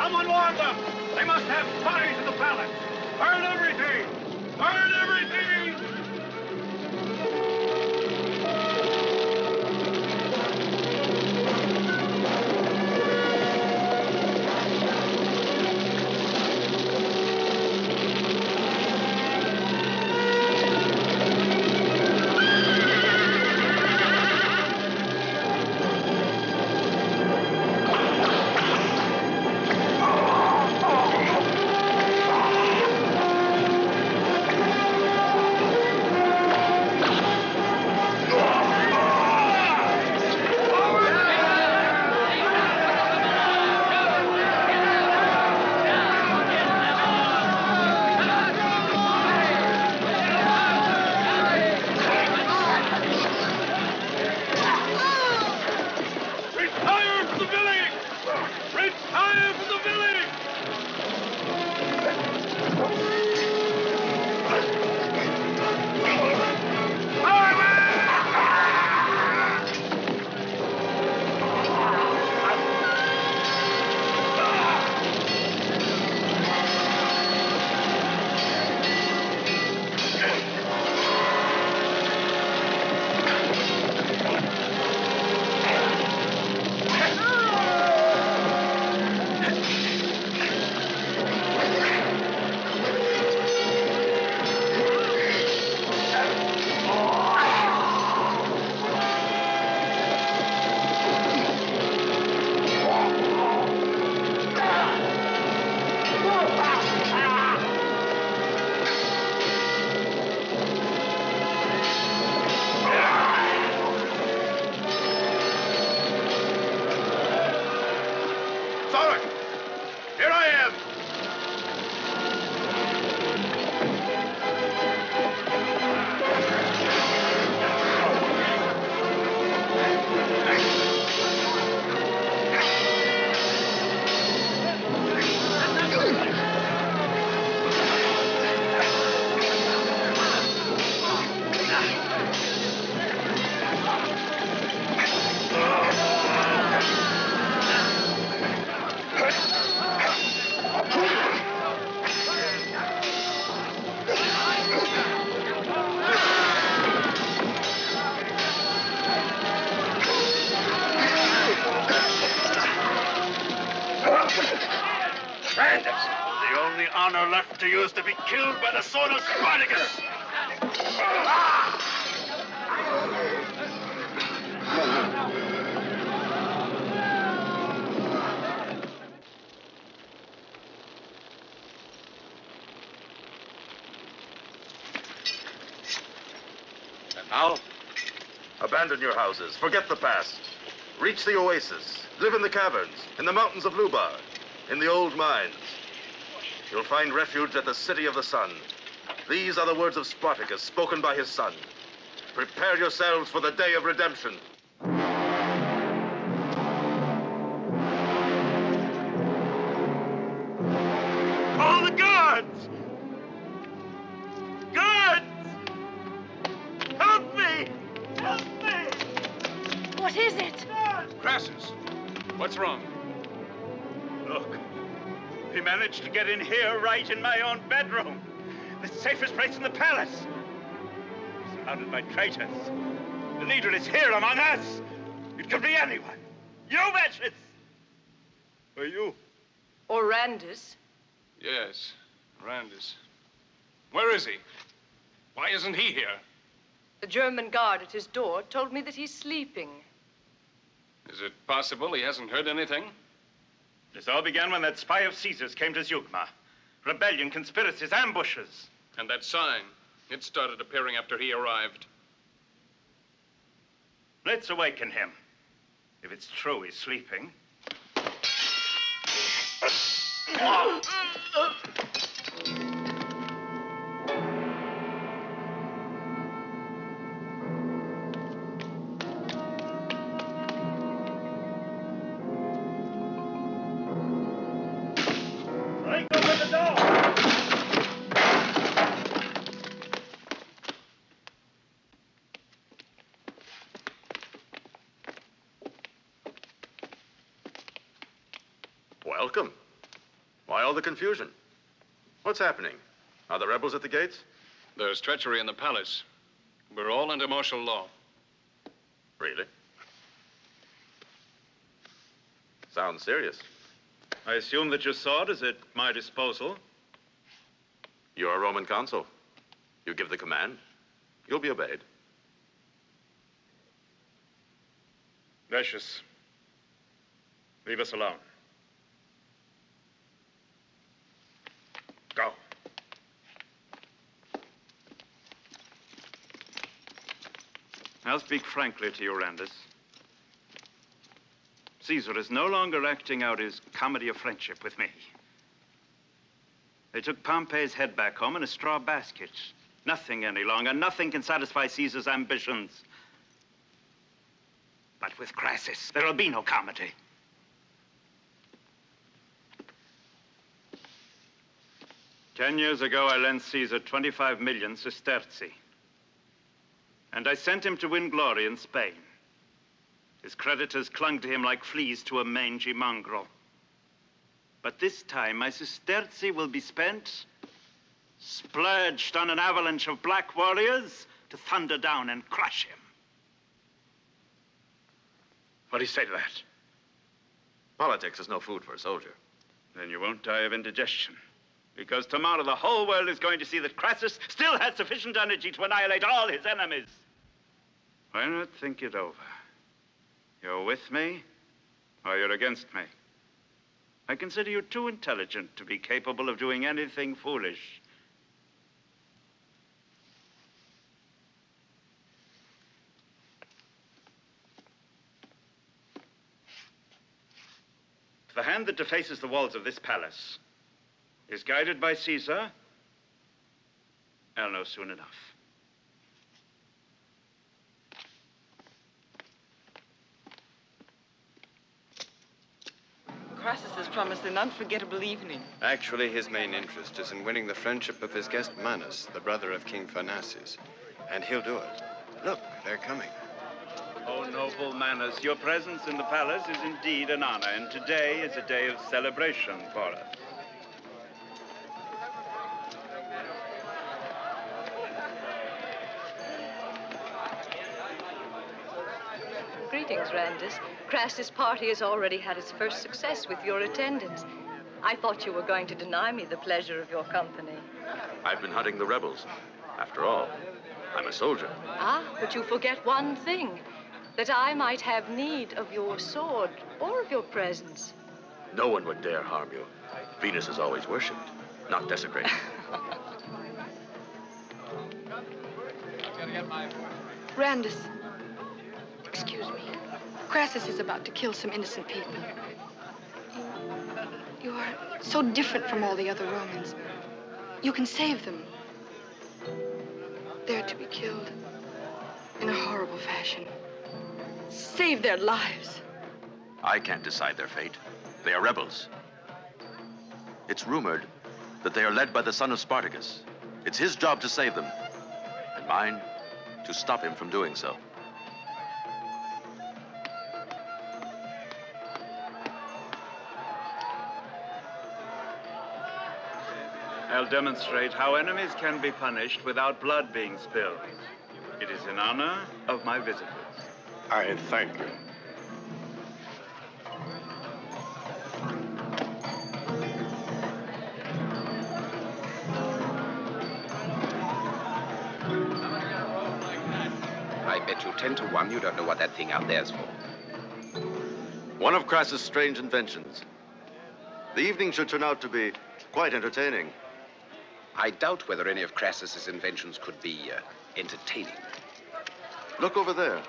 Someone warn them! They must have spies in the palace! Burn everything! Burn everything! Retire from the village! Retire from the village! Zork! Here I am! Randus! The only honor left to you is to be killed by the sword of Spartacus! And now? Abandon your houses. Forget the past. Reach the oasis. Live in the caverns, in the mountains of Lubar, in the old mines. You'll find refuge at the city of the sun. These are the words of Spartacus, spoken by his son. Prepare yourselves for the day of redemption. Call the guards! Guards! Help me! Help me! What is it? Crassus, what's wrong? Look, he managed to get in here right in my own bedroom. The safest place in the palace. Surrounded by traitors. The leader is here among us. It could be anyone. You, Betches! Or you. Or Randus. Yes, Randus. Where is he? Why isn't he here? The German guard at his door told me that he's sleeping. Is it possible he hasn't heard anything? This all began when that spy of Caesar's came to Zeugma. Rebellion, conspiracies, ambushes. And that sign, it started appearing after he arrived. Let's awaken him. If it's true he's sleeping. Break open the door! Welcome. Why all the confusion? What's happening? Are the rebels at the gates? There's treachery in the palace. We're all under martial law. Really? Sounds serious. I assume that your sword is at my disposal. You're a Roman consul. You give the command. You'll be obeyed. Lucius, leave us alone. Go. I'll speak frankly to you, Randus. Caesar is no longer acting out his comedy of friendship with me. They took Pompey's head back home in a straw basket. Nothing any longer. Nothing can satisfy Caesar's ambitions. But with Crassus, there'll be no comedy. "10 years ago, I lent Caesar 25 million sesterzi. And I sent him to win glory in Spain. His creditors clung to him like fleas to a mangy mongrel. But this time, my sesterzi will be spent, splurged on an avalanche of black warriors to thunder down and crush him." What do you say to that? Politics is no food for a soldier. Then you won't die of indigestion. Because tomorrow the whole world is going to see that Crassus still has sufficient energy to annihilate all his enemies. Why not think it over? You're with me, or you're against me. I consider you too intelligent to be capable of doing anything foolish. The hand that defaces the walls of this palace is guided by Caesar, I'll know soon enough. Crassus has promised an unforgettable evening. Actually, his main interest is in winning the friendship of his guest Manus, the brother of King Pharnaces. And he'll do it. Look, they're coming. Oh, noble Manus, your presence in the palace is indeed an honor, and today is a day of celebration for us. Greetings, Randus. Crassus' party has already had its first success with your attendance. I thought you were going to deny me the pleasure of your company. I've been hunting the rebels. After all, I'm a soldier. Ah, but you forget one thing. That I might have need of your sword or of your presence. No one would dare harm you. Venus is always worshipped, not desecrated. Randus, excuse me. Crassus is about to kill some innocent people. You are so different from all the other Romans. You can save them. They're to be killed in a horrible fashion. Save their lives. I can't decide their fate. They are rebels. It's rumored that they are led by the son of Spartacus. It's his job to save them, and mine to stop him from doing so. I'll demonstrate how enemies can be punished without blood being spilled. It is in honor of my visitors. I thank you. I bet you 10 to 1 you don't know what that thing out there's for. One of Crassus' strange inventions. The evening should turn out to be quite entertaining. I doubt whether any of Crassus's inventions could be entertaining. Look over there.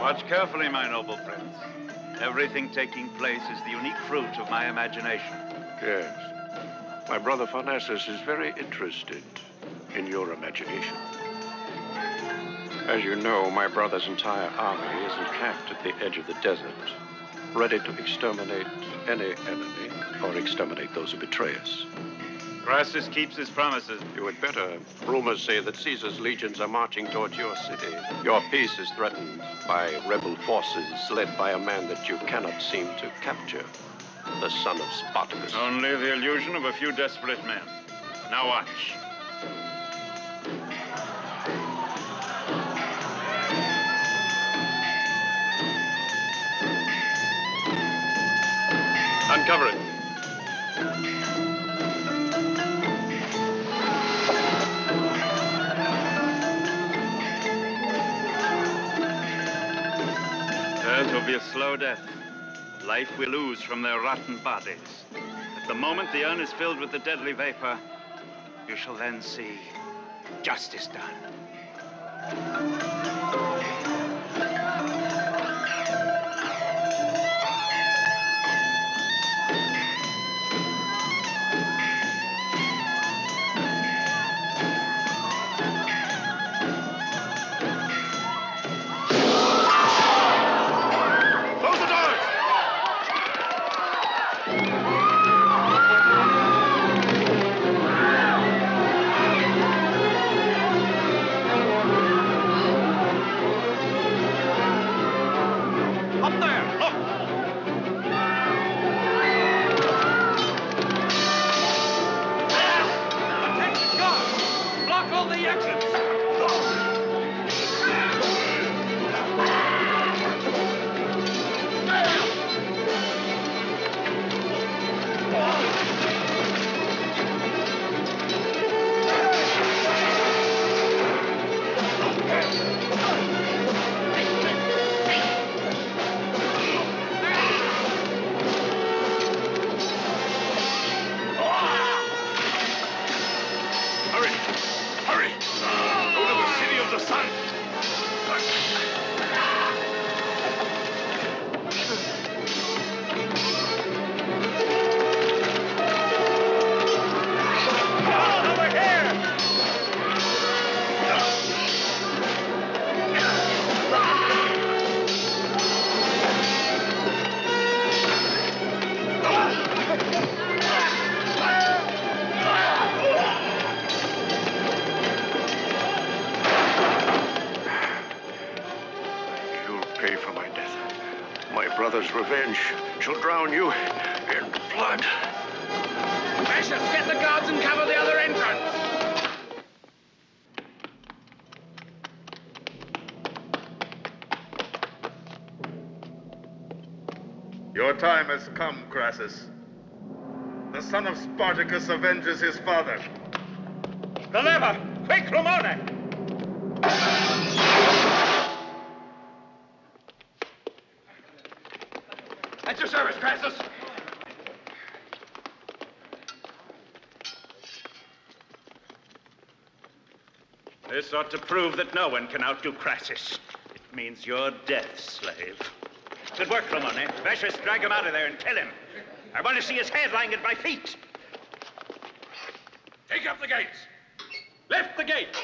Watch carefully, my noble prince. Everything taking place is the unique fruit of my imagination. Yes. My brother Pharnaces is very interested in your imagination. As you know, my brother's entire army is encamped at the edge of the desert, ready to exterminate any enemy or exterminate those who betray us. Crassus keeps his promises. You had better. Rumors say that Caesar's legions are marching towards your city. Your peace is threatened by rebel forces led by a man that you cannot seem to capture, the son of Spartacus. Only the illusion of a few desperate men. Now watch. Uncover it. Theirs will be a slow death. Life we lose from their rotten bodies. At the moment the urn is filled with the deadly vapor, you shall then see justice done. Brother's revenge shall drown you in blood. Precious, get the guards and cover the other entrance. Your time has come, Crassus. The son of Spartacus avenges his father. The lever! Quick, Ramone! At your service, Crassus. This ought to prove that no one can outdo Crassus. It means your death, slave. Good work, Ramone. Vicious, drag him out of there and kill him. I want to see his head lying at my feet. Take up the gates. Lift the gate.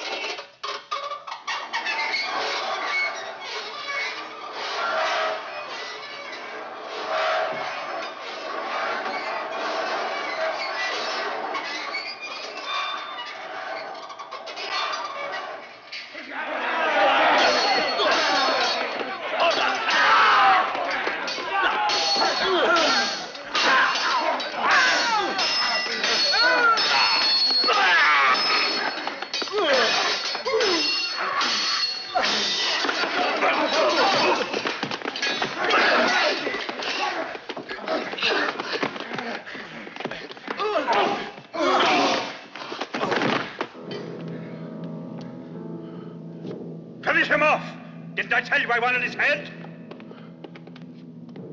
Finish him off! Didn't I tell you I wanted his head?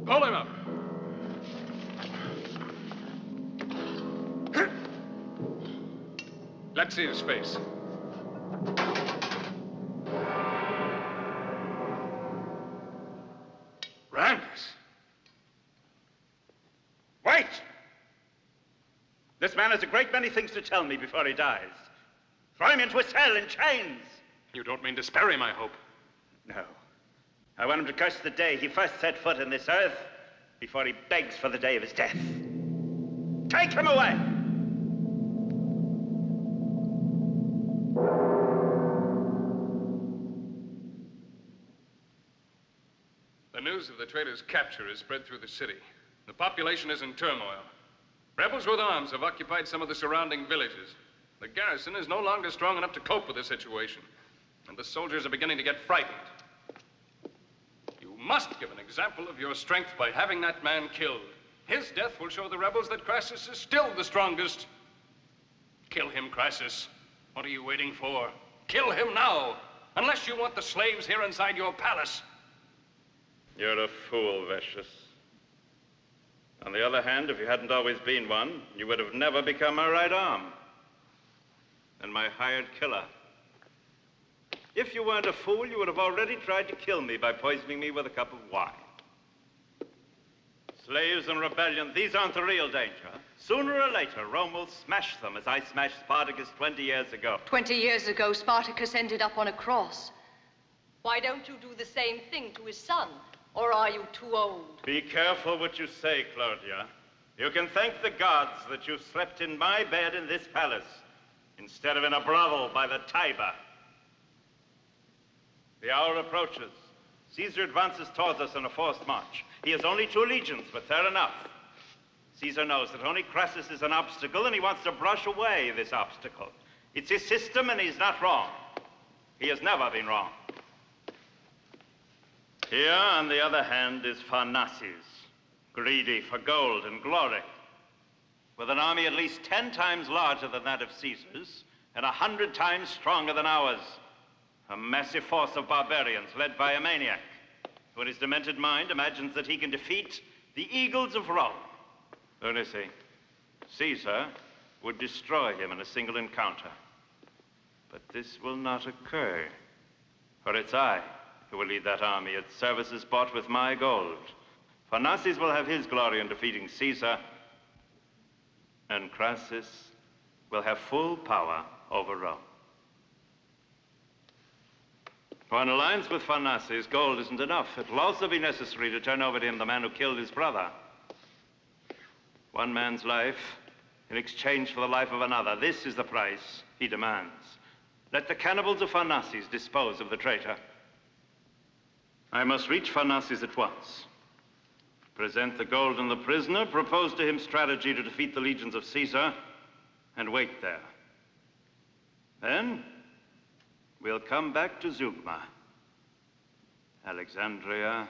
Pull him up. Let's see his face. This man has a great many things to tell me before he dies. Throw him into a cell in chains. You don't mean to spare him, I hope. No. I want him to curse the day he first set foot in this earth before he begs for the day of his death. Take him away! The news of the trader's capture has spread through the city. The population is in turmoil. Rebels with arms have occupied some of the surrounding villages. The garrison is no longer strong enough to cope with the situation, and the soldiers are beginning to get frightened. You must give an example of your strength by having that man killed. His death will show the rebels that Crassus is still the strongest. Kill him, Crassus. What are you waiting for? Kill him now, unless you want the slaves here inside your palace. You're a fool, Vicious. On the other hand, if you hadn't always been one, you would have never become my right arm and my hired killer. If you weren't a fool, you would have already tried to kill me by poisoning me with a cup of wine. Slaves and rebellion, these aren't the real danger. Sooner or later, Rome will smash them as I smashed Spartacus 20 years ago. 20 years ago, Spartacus ended up on a cross. Why don't you do the same thing to his son? Or are you too old? Be careful what you say, Claudia. You can thank the gods that you slept in my bed in this palace instead of in a brothel by the Tiber. The hour approaches. Caesar advances towards us on a forced march. He has only 2 legions, but they're enough. Caesar knows that only Crassus is an obstacle, and he wants to brush away this obstacle. It's his system, and he's not wrong. He has never been wrong. Here, on the other hand, is Pharnaces, greedy for gold and glory, with an army at least 10 times larger than that of Caesar's and 100 times stronger than ours. A massive force of barbarians led by a maniac who in his demented mind imagines that he can defeat the eagles of Rome. Only see, Caesar would destroy him in a single encounter. But this will not occur, for it's I who will lead that army at services bought with my gold. Pharnaces will have his glory in defeating Caesar, and Crassus will have full power over Rome. For an alliance with Pharnaces, gold isn't enough. It will also be necessary to turn over to him the man who killed his brother. One man's life in exchange for the life of another. This is the price he demands. Let the cannibals of Pharnaces dispose of the traitor. I must reach Pharnaces at once. Present the gold and the prisoner, propose to him strategy to defeat the legions of Caesar, and wait there. Then, we'll come back to Zeugma, Alexandria,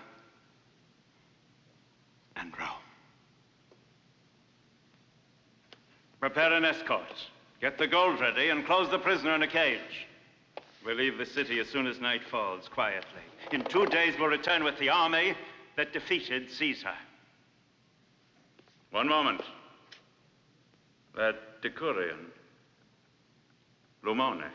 and Rome. Prepare an escort. Get the gold ready and close the prisoner in a cage. We'll leave the city as soon as night falls, quietly. In 2 days, we'll return with the army that defeated Caesar. One moment. That Decurion, Lumone.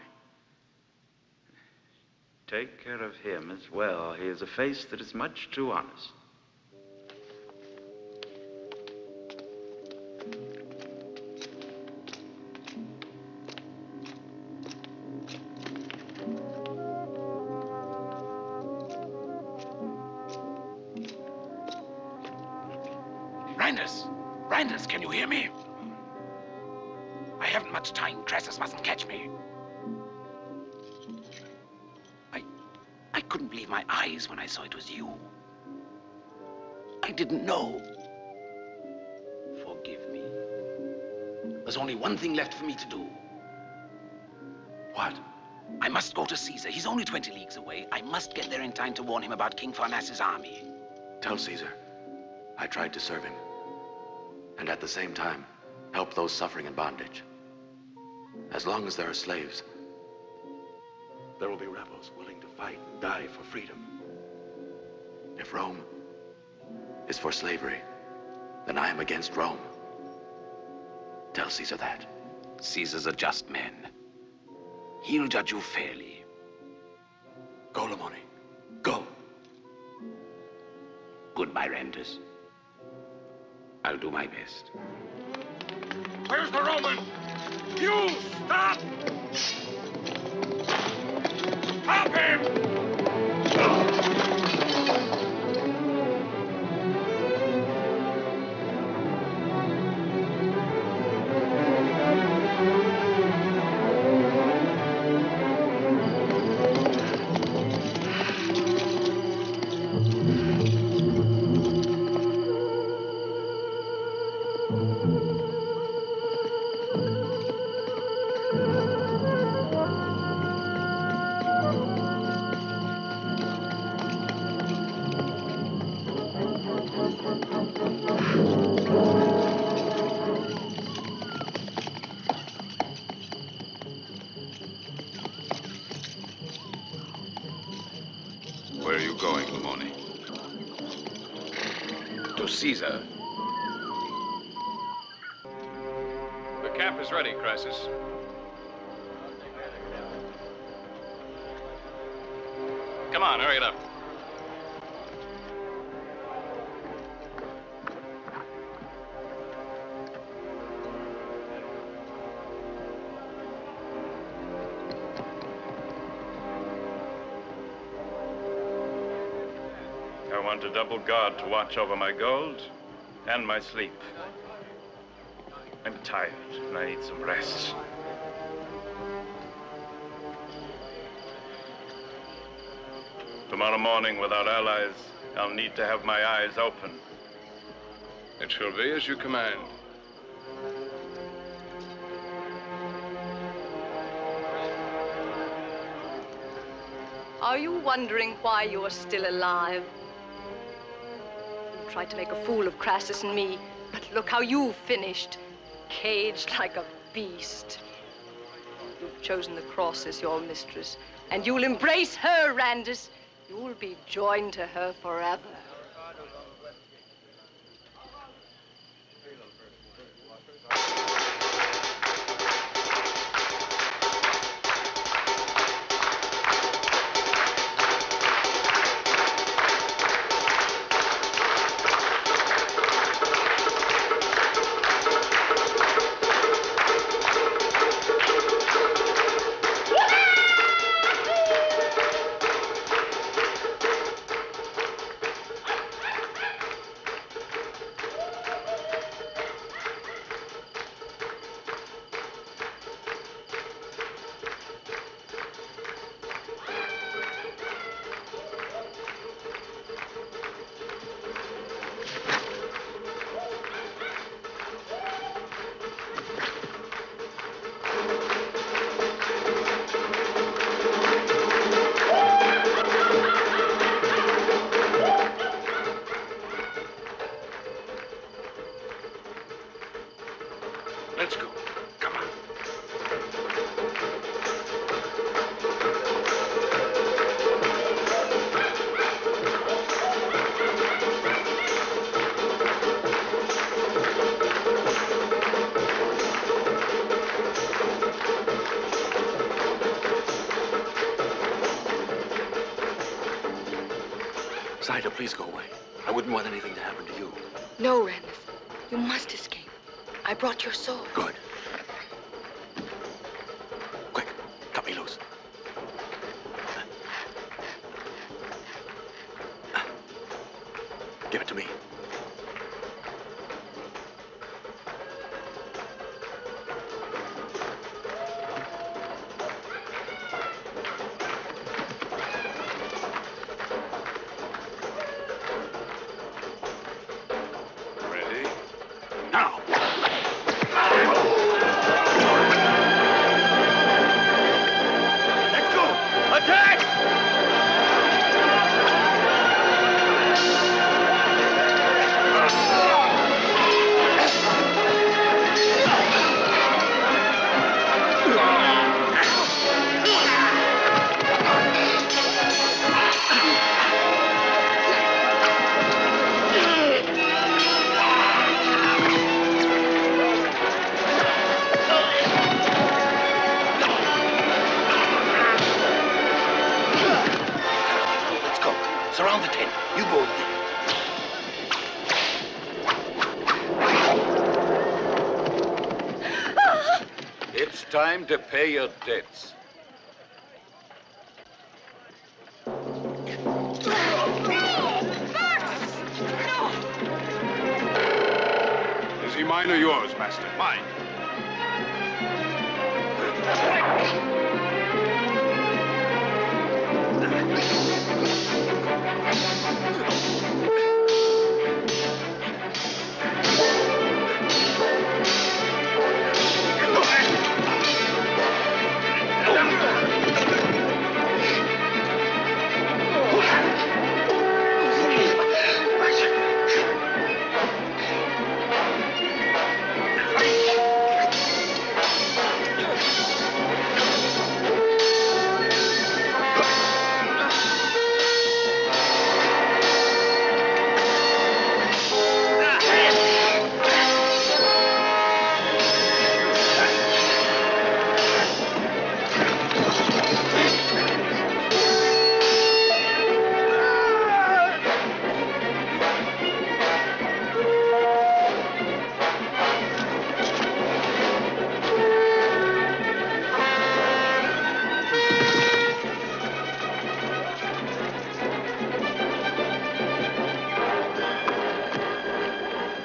Take care of him as well. He has a face that is much too honest. Randers, can you hear me? I haven't much time. Crassus mustn't catch me. I couldn't believe my eyes when I saw it was you. I didn't know. Forgive me. There's only one thing left for me to do. What? I must go to Caesar. He's only 20 leagues away. I must get there in time to warn him about King Pharnaces' army. Tell Caesar I tried to serve him, and at the same time, help those suffering in bondage. As long as there are slaves, there will be rebels willing to fight and die for freedom. If Rome is for slavery, then I am against Rome. Tell Caesar that. Caesar's a just man. He'll judge you fairly. Go, Lamoni. Go. Goodbye, Randers. I'll do my best. Where's the Roman? You, stop! Stop him! Where are you going, Lamoni? To Caesar. The camp is ready, Crassus. Come on, hurry it up. I want a double guard to watch over my gold and my sleep. I'm tired and I need some rest. Tomorrow morning, without allies, I'll need to have my eyes open. It shall be as you command. Are you wondering why you're still alive? You tried to make a fool of Crassus and me, but look how you finished. Caged like a beast. You've chosen the cross as your mistress, and you'll embrace her, Randus. You'll be joined to her forever. Let's go. Come on. Snyder, please go away. I wouldn't want anything to happen to you. No, Randus. You must escape. I brought your sword. Good. Quick, cut me loose. Give it to me. Ready? Now! Let's go! Attack! Let's go. Surround the tent. You go over there. time to pay your debts. Is he mine or yours, Master? Mine.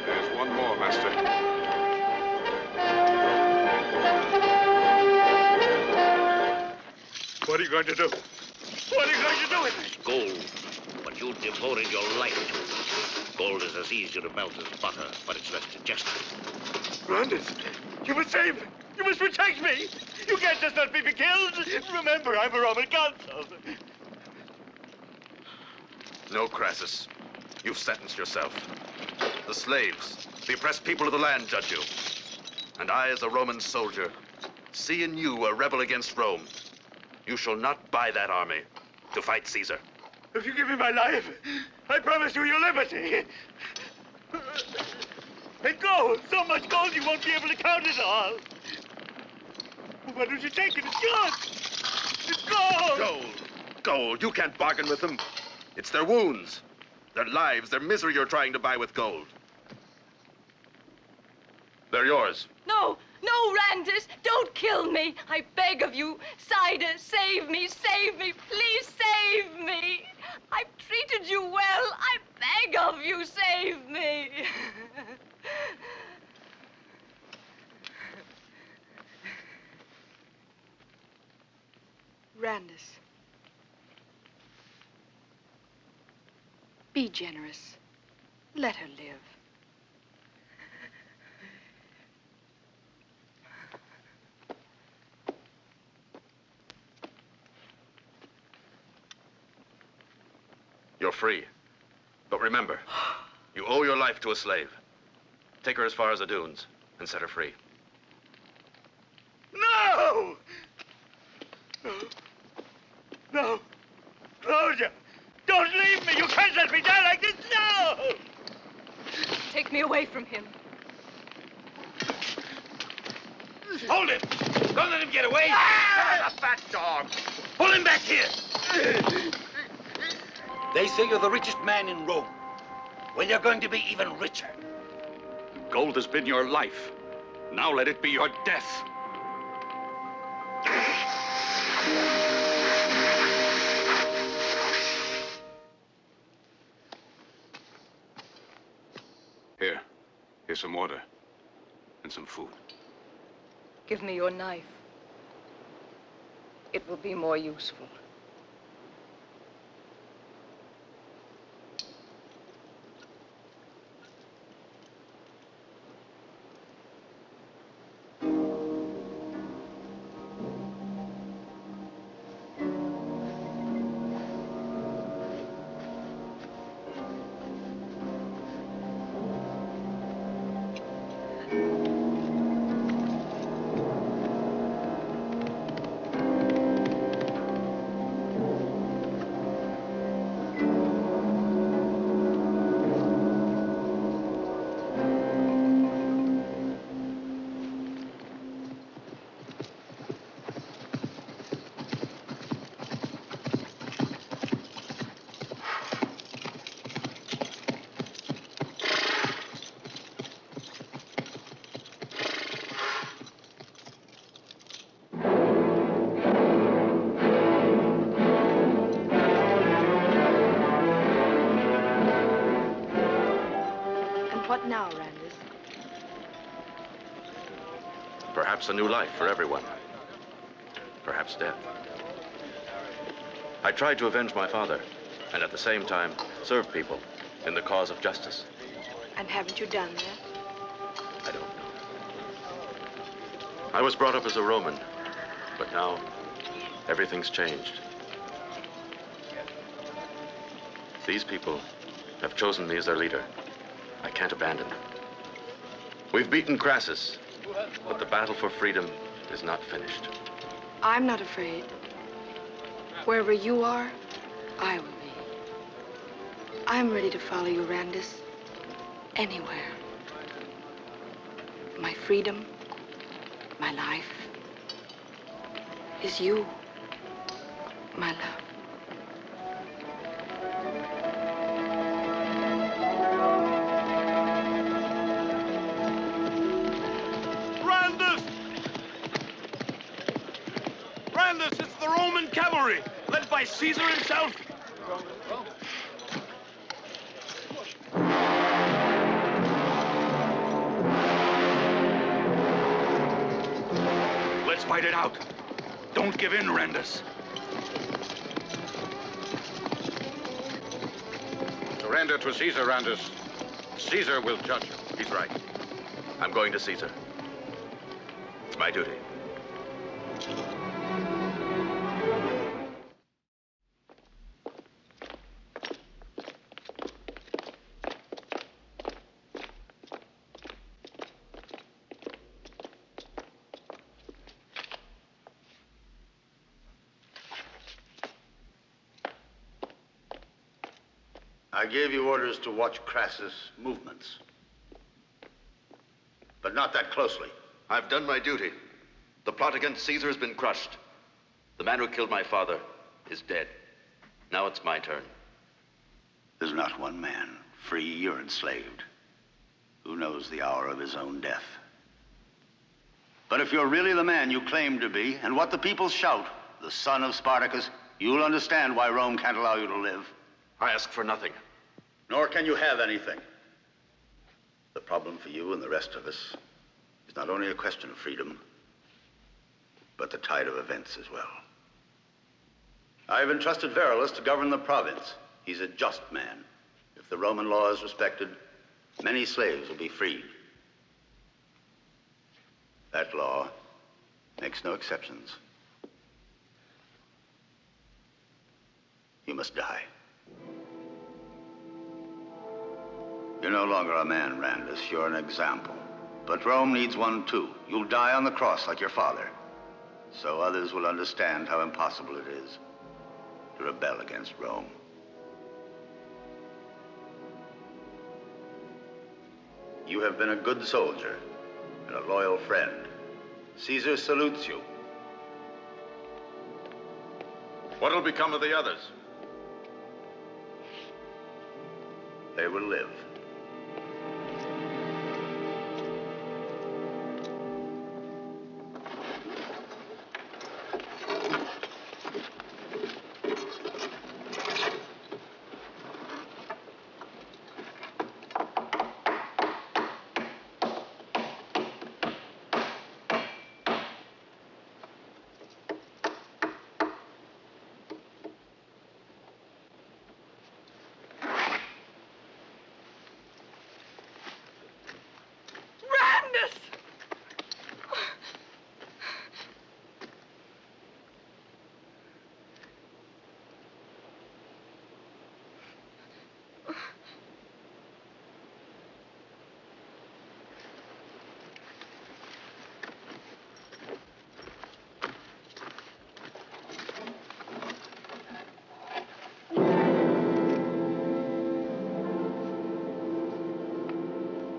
There's one more, Master. What are you going to do? What are you going to do with it? Gold, but you devoted your life to it. Gold is as easy to melt as butter, but it's less digestible. Randers, you must save me. You must protect me. You can't just let me be killed. Remember, I'm a Roman consul. No, Crassus. You've sentenced yourself. The slaves, the oppressed people of the land judge you. And I, as a Roman soldier, see in you a rebel against Rome. You shall not buy that army to fight Caesar. If you give me my life, I promise you your liberty. And gold, so much gold you won't be able to count it all. Why don't you take it? It's yours. It's gold. Gold. Gold. You can't bargain with them. It's their wounds, their lives, their misery you're trying to buy with gold. They're yours. No, no, Randus, don't kill me. I beg of you. Sida, save me, please save me. I've treated you well. I beg of you, save me. Randus, be generous. Let her live. You're free. But remember, you owe your life to a slave. Take her as far as the dunes and set her free. No! No. No. Claudia, don't leave me. You can't let me die like this. No! Take me away from him. Hold him! Don't let him get away! Ah! A fat dog! Pull him back here! They say you're the richest man in Rome. Well, you're going to be even richer. Gold has been your life. Now let it be your death. Here's some water and some food. Give me your knife. It will be more useful. now, Randus? Perhaps a new life for everyone. Perhaps death. I tried to avenge my father, and at the same time, serve people in the cause of justice. And haven't you done that? I don't know. I was brought up as a Roman, but now everything's changed. These people have chosen me as their leader. I can't abandon them. We've beaten Crassus, but the battle for freedom is not finished. I'm not afraid. Wherever you are, I will be. I'm ready to follow you, Randus. Anywhere. My freedom, my life, is you, my love. Randus! Randus, it's the Roman cavalry, led by Caesar himself. Let's fight it out. Don't give in, Randus. Surrender to Caesar, Randus. Caesar will judge you. He's right. I'm going to Caesar. It's my duty. I gave you orders to watch Crassus' movements. But not that closely. I've done my duty. The plot against Caesar has been crushed. The man who killed my father is dead. Now it's my turn. There's not one man, free or enslaved, who knows the hour of his own death. But if you're really the man you claim to be, and what the people shout, the son of Spartacus, you'll understand why Rome can't allow you to live. I ask for nothing. Nor can you have anything. The problem for you and the rest of us is not only a question of freedom, but the tide of events as well. I've entrusted Verulus to govern the province. He's a just man. If the Roman law is respected, many slaves will be freed. That law makes no exceptions. You must die. You're no longer a man, Randus. You're an example. But Rome needs one, too. You'll die on the cross like your father. So others will understand how impossible it is to rebel against Rome. You have been a good soldier and a loyal friend. Caesar salutes you. What'll become of the others? They will live.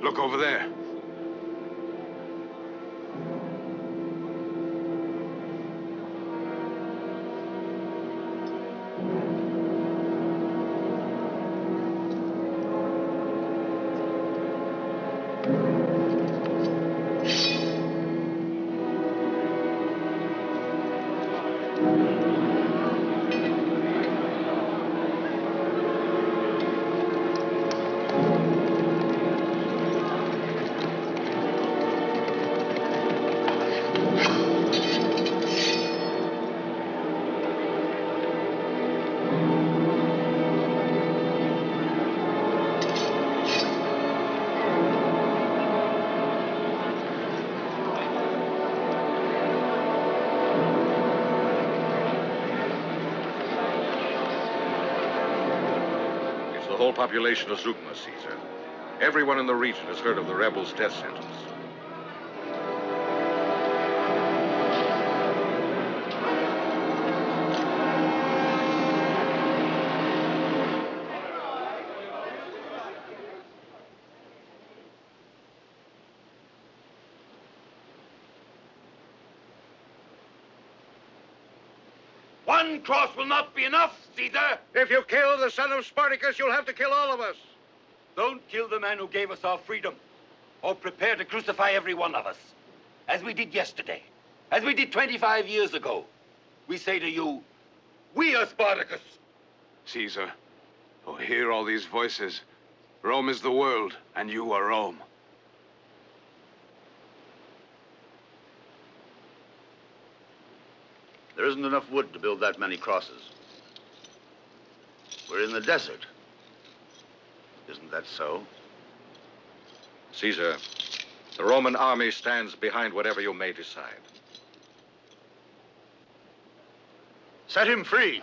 Look over there. whole population of Zeugma, Caesar. Everyone in the region has heard of the rebels' death sentence. One cross will not be enough, Caesar. If you kill the son of Spartacus, you'll have to kill all of us. Don't kill the man who gave us our freedom, or prepare to crucify every one of us, as we did yesterday, as we did 25 years ago. We say to you, we are Spartacus. Caesar, oh, hear all these voices. Rome is the world, and you are Rome. There isn't enough wood to build that many crosses. We're in the desert. Isn't that so? Caesar, the Roman army stands behind whatever you may decide. Set him free.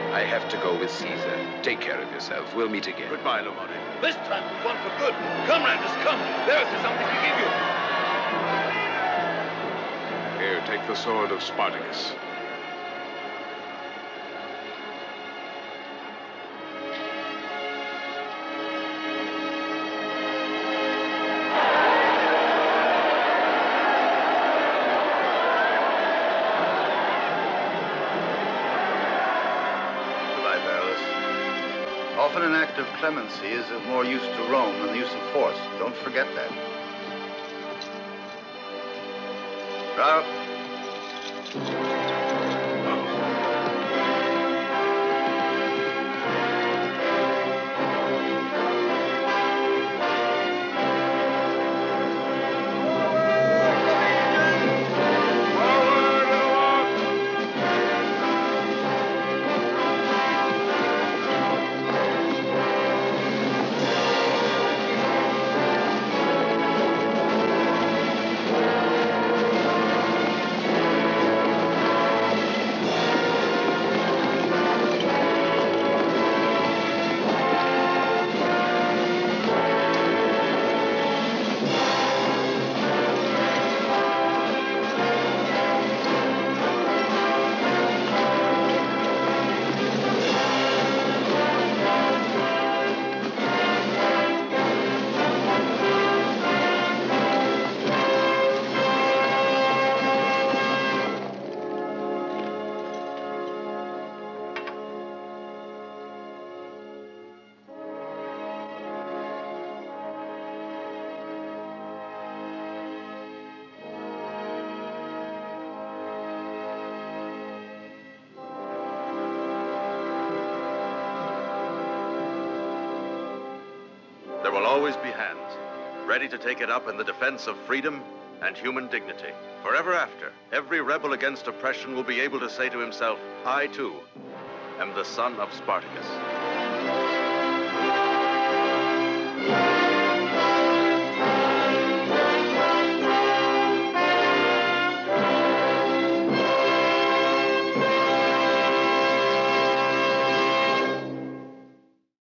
I have to go with Caesar. Take care of yourself. We'll meet again. Goodbye, Lamoni. This time we've won for good. Come, Randus, come. There's something to give you. Here, take the sword of Spartacus. Often an act of clemency is of more use to Rome than the use of force. Don't forget that. Ralph. There will always be hands, ready to take it up in the defense of freedom and human dignity. Forever after, every rebel against oppression will be able to say to himself, I, too, am the son of Spartacus.